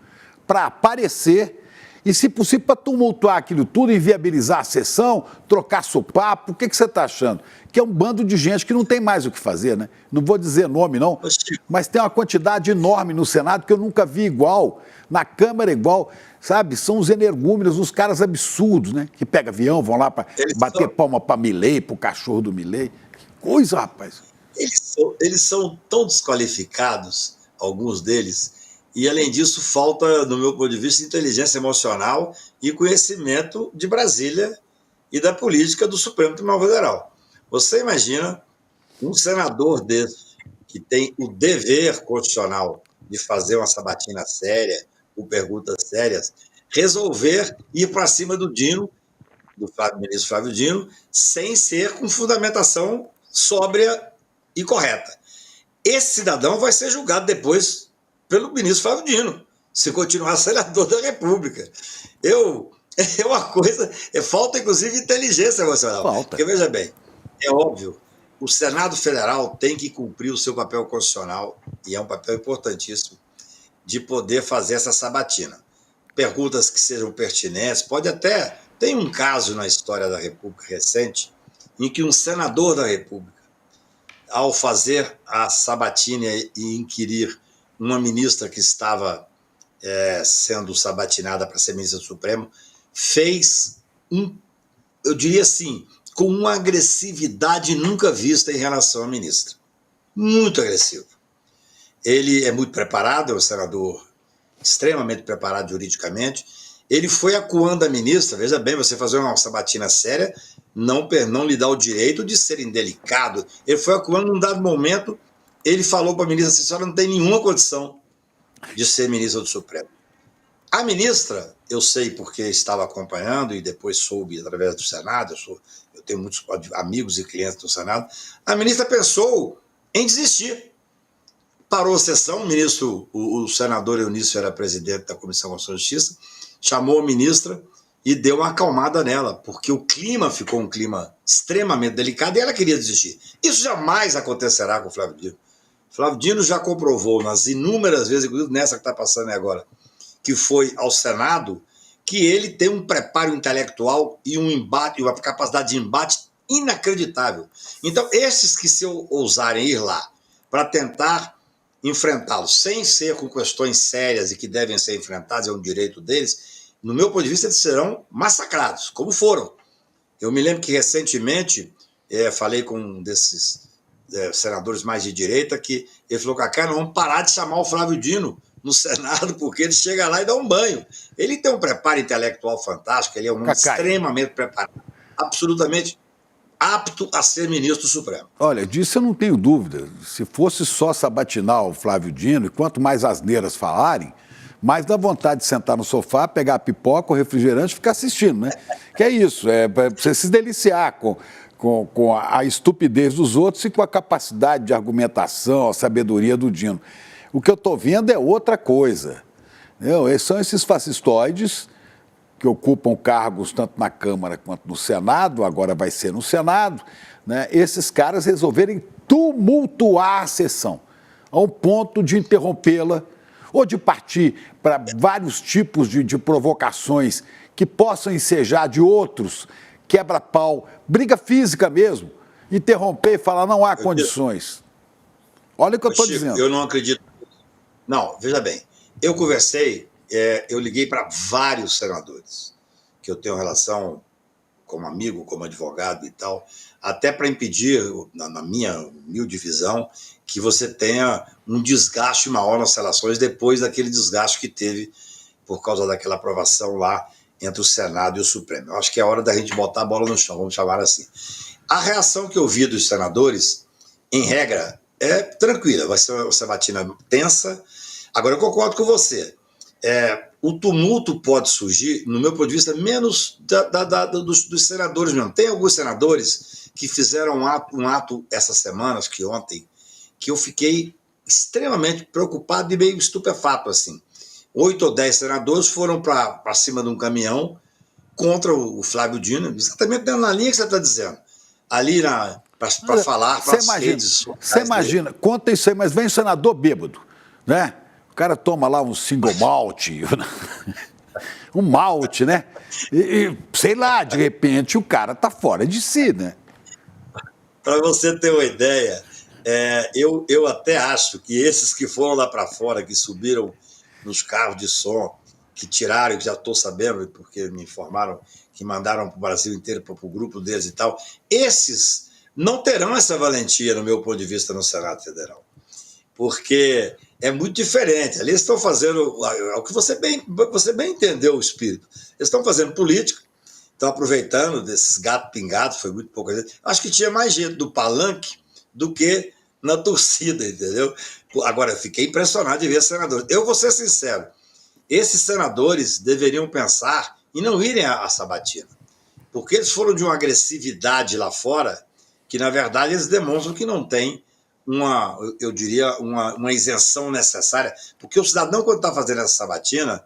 para aparecer e, se possível, para tumultuar aquilo tudo, inviabilizar a sessão, trocar sopapo. O que você está achando? Que é um bando de gente que não tem mais o que fazer, né? Não vou dizer nome, não, mas tem uma quantidade enorme no Senado que eu nunca vi igual, na Câmara igual, sabe? São os energúmenos, os caras absurdos, né? Que pegam avião, vão lá para bater palma para Milei, para o cachorro do Milei. Que coisa, rapaz. Eles são tão desqualificados, alguns deles, e, além disso, falta, no meu ponto de vista, inteligência emocional e conhecimento de Brasília e da política do Supremo Tribunal Federal. Você imagina um senador desse, que tem o dever constitucional de fazer uma sabatina séria, com perguntas sérias, resolver ir para cima do Dino, do ministro Flávio Dino, sem ser com fundamentação sóbria e correta. Esse cidadão vai ser julgado depois pelo ministro Flávio Dino, se continuar senador da República. É uma coisa, falta inclusive inteligência emocional. Falta. Porque, veja bem, é óbvio, o Senado Federal tem que cumprir o seu papel constitucional, e é um papel importantíssimo, de poder fazer essa sabatina. Perguntas que sejam pertinentes, pode até... Tem um caso na história da República recente, em que um senador da República, ao fazer a sabatina e inquirir uma ministra que estava sendo sabatinada para ser ministra do Supremo, fez eu diria assim, com uma agressividade nunca vista em relação à ministra. Muito agressivo. Ele é muito preparado, é um senador extremamente preparado juridicamente. Ele foi acuando a ministra, veja bem, você fazer uma sabatina séria não lhe dá o direito de ser indelicado. Ele foi acuando, num dado momento, ele falou para a ministra, a senhora não tem nenhuma condição de ser ministra do Supremo. A ministra, eu sei porque estava acompanhando e depois soube através do Senado, eu tenho muitos amigos e clientes do Senado, a ministra pensou em desistir. Parou a sessão, o senador Eunício era presidente da Comissão de Constituição e Justiça, chamou a ministra e deu uma acalmada nela, porque o clima ficou um clima extremamente delicado e ela queria desistir. Isso jamais acontecerá com o Flávio Dino. Flávio Dino já comprovou nas inúmeras vezes, inclusive nessa que está passando agora, que foi ao Senado, que ele tem um preparo intelectual e um embate, uma capacidade de embate inacreditável. Então, esses que se ousarem ir lá para tentar enfrentá-los, sem ser com questões sérias e que devem ser enfrentadas, é um direito deles, no meu ponto de vista, eles serão massacrados, como foram. Eu me lembro que recentemente falei com um desses senadores mais de direita que ele falou, Cacá, não vamos parar de chamar o Flávio Dino no Senado, porque ele chega lá e dá um banho. Ele tem um preparo intelectual fantástico, ele é um homem extremamente preparado, absolutamente apto a ser ministro do Supremo. Olha, disso eu não tenho dúvida. Se fosse só sabatinar o Flávio Dino, e quanto mais asneiras falarem, mais dá vontade de sentar no sofá, pegar a pipoca, o refrigerante e ficar assistindo, né? Que é isso, para você se deliciar com a estupidez dos outros e com a capacidade de argumentação, a sabedoria do Dino. O que eu estou vendo é outra coisa. São esses fascistoides que ocupam cargos tanto na Câmara quanto no Senado, agora vai ser no Senado, né? Esses caras resolverem tumultuar a sessão, ao ponto de interrompê-la ou de partir para vários tipos de provocações que possam ensejar de outros, quebra-pau, briga física mesmo, interromper e falar não há condições. Olha o que eu estou dizendo. Eu não acredito. Não, veja bem, Eu conversei, eu liguei para vários senadores, que eu tenho relação como amigo, como advogado e tal, até para impedir, na minha humilde visão, que você tenha um desgaste maior nas relações depois daquele desgaste que teve por causa daquela aprovação lá entre o Senado e o Supremo. Eu acho que é hora da gente botar a bola no chão, vamos chamar assim. A reação que eu vi dos senadores, em regra, é tranquila, vai ser uma sabatina tensa. Agora, eu concordo com você. O tumulto pode surgir, no meu ponto de vista, menos dos senadores mesmo. Tem alguns senadores que fizeram um ato essa semana, acho que ontem, que eu fiquei extremamente preocupado e meio estupefato, assim. 8 ou 10 senadores foram para cima de um caminhão contra o Flávio Dino, exatamente na linha que você está dizendo. Ali para falar para as redes. Você imagina, conta isso aí, mas vem senador bêbado, né? O cara toma lá um single malt, um malte, né? E sei lá, de repente o cara tá fora de si, né? Para você ter uma ideia, eu até acho que esses que foram lá para fora, que subiram nos carros de som, que tiraram, já estou sabendo, porque me informaram que mandaram para o Brasil inteiro, para o grupo deles e tal, esses não terão essa valentia, no meu ponto de vista, no Senado Federal. Porque é muito diferente. Ali eles estão fazendo o que você bem entendeu o espírito. Eles estão fazendo política, estão aproveitando desses gatos pingados, foi muito pouca gente. Acho que tinha mais gente do palanque do que na torcida, entendeu? Agora, eu fiquei impressionado de ver senadores. Eu vou ser sincero, esses senadores deveriam pensar em não irem à sabatina, porque eles foram de uma agressividade lá fora que, na verdade, eles demonstram que não tem eu diria, uma isenção necessária, porque o cidadão, quando está fazendo essa sabatina,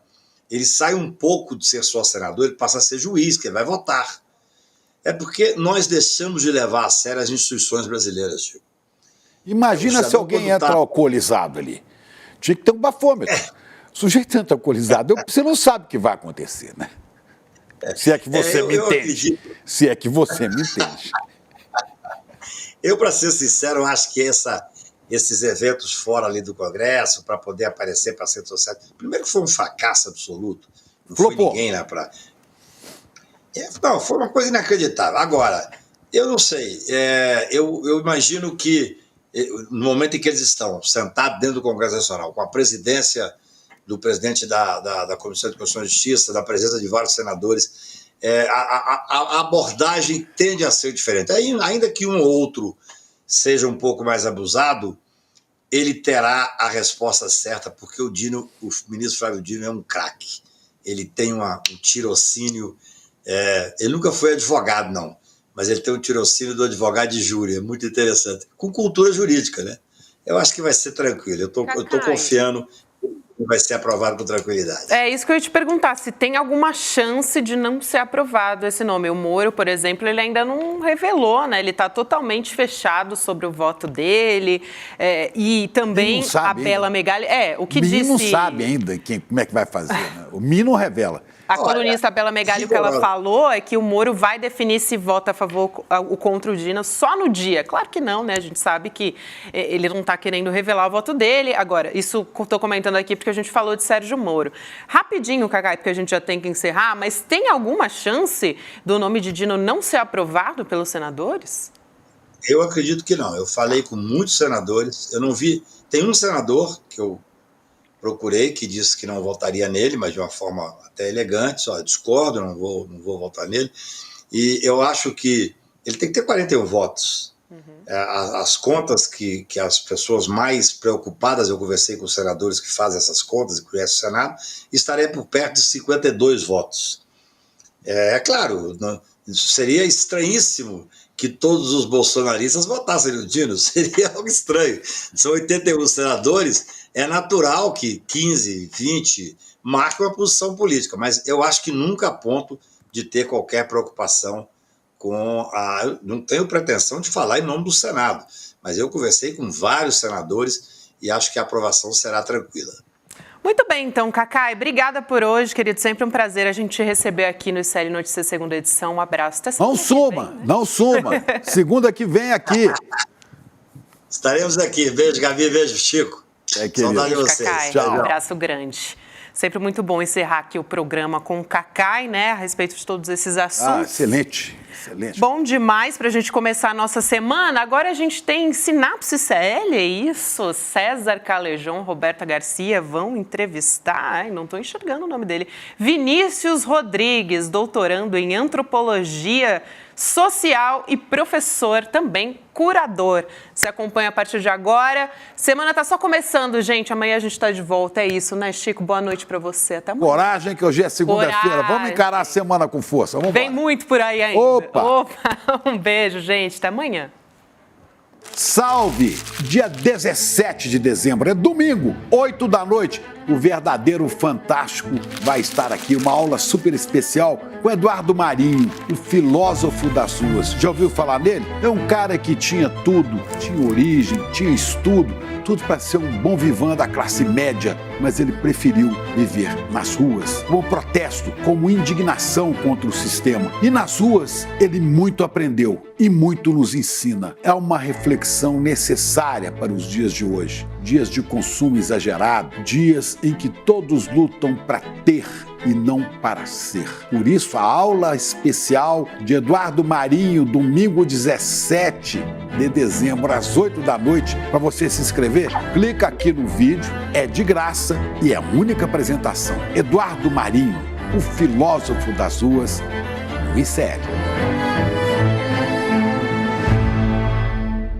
ele sai um pouco de ser só senador, ele passa a ser juiz, que ele vai votar. É porque nós deixamos de levar a sério as instituições brasileiras, Chico. Imagina se alguém entra alcoolizado ali. Tinha que ter um bafômetro. O sujeito entra alcoolizado, você não sabe o que vai acontecer, né? Se é que você me entende. Acredito. Se é que você me entende. Eu, para ser sincero, acho que esses eventos fora ali do Congresso, para poder aparecer para as redes sociais, primeiro que foi um fracasso absoluto. Não foi ninguém lá para... Não, foi uma coisa inacreditável. Agora, eu não sei, eu imagino que no momento em que eles estão sentados dentro do Congresso Nacional, com a presidência do presidente da Comissão de Constituição e Justiça, da presença de vários senadores, a abordagem tende a ser diferente. Ainda que um ou outro seja um pouco mais abusado, ele terá a resposta certa, porque o ministro Flávio Dino é um craque. Ele tem um tirocínio. Ele nunca foi advogado, não, mas ele tem um tirocínio do advogado de júri, é muito interessante, com cultura jurídica, né? Eu acho que vai ser tranquilo, eu estou confiando que vai ser aprovado com tranquilidade. É isso que eu ia te perguntar, se tem alguma chance de não ser aprovado esse nome. O Moro, por exemplo, ele ainda não revelou, né? Ele está totalmente fechado sobre o voto dele, e também a Bela Megali... o que disse... não sabe ainda como é que vai fazer, né? O Mino revela. A colunista Bela Megali, o que ela falou é que o Moro vai definir se vota a favor ou contra o Dino só no dia. Claro que não, né? A gente sabe que ele não está querendo revelar o voto dele. Agora, isso estou comentando aqui porque a gente falou de Sérgio Moro. Rapidinho, Cacai, porque a gente já tem que encerrar, mas tem alguma chance do nome de Dino não ser aprovado pelos senadores? Eu acredito que não. Eu falei com muitos senadores, eu não vi... Tem um senador que eu procurei, que disse que não votaria nele, mas de uma forma até elegante, só discordo, não vou votar nele. E eu acho que ele tem que ter 41 votos. As contas que as pessoas mais preocupadas, eu conversei com os senadores que fazem essas contas e conhecem o Senado, estaria por perto de 52 votos. Claro, seria estranhíssimo que todos os bolsonaristas votassem no Dino, seria algo estranho. São 81 senadores, é natural que 15, 20 marquem uma posição política, mas eu acho que nunca a ponto de ter qualquer preocupação não tenho pretensão de falar em nome do Senado, mas eu conversei com vários senadores e acho que a aprovação será tranquila. Muito bem, então, Cacai, obrigada por hoje, querido. Sempre um prazer a gente te receber aqui no ICL Notícias segunda edição. Um abraço. Até não suma, não suma. Segunda que vem aqui. Estaremos aqui. Beijo, Gabi. Beijo, Chico. Saudade de Beijo, vocês. Cacai. Tchau. Um abraço grande. Sempre muito bom encerrar aqui o programa com o Cacai, né? A respeito de todos esses assuntos. Excelente, excelente. Bom demais para a gente começar a nossa semana. Agora a gente tem Sinapse CL, é isso? César Calejão, Roberta Garcia vão entrevistar, ai, não estou enxergando o nome dele, Vinícius Rodrigues, doutorando em Antropologia Social e professor, também curador. Você acompanha a partir de agora. Semana está só começando, gente. Amanhã a gente está de volta, é isso, né, Chico? Boa noite para você. Até amanhã. Coragem, que hoje é segunda-feira. Coragem. Vamos encarar a semana com força. Vamos Vem muito por aí ainda. Opa! Um beijo, gente. Até amanhã. Salve! Dia 17 de dezembro, é domingo, 8 da noite. O Verdadeiro Fantástico vai estar aqui, uma aula super especial com Eduardo Marinho, o filósofo das ruas. Já ouviu falar nele? É um cara que tinha tudo, tinha origem, tinha estudo, tudo para ser um bom vivant da classe média, mas ele preferiu viver nas ruas, como protesto, como indignação contra o sistema. E nas ruas ele muito aprendeu e muito nos ensina. É uma reflexão necessária para os dias de hoje. Dias de consumo exagerado, dias em que todos lutam para ter e não para ser. Por isso, a aula especial de Eduardo Marinho, domingo 17 de dezembro, às 8 da noite, para você se inscrever, clica aqui no vídeo, é de graça e é a única apresentação. Eduardo Marinho, o filósofo das ruas, no ICL.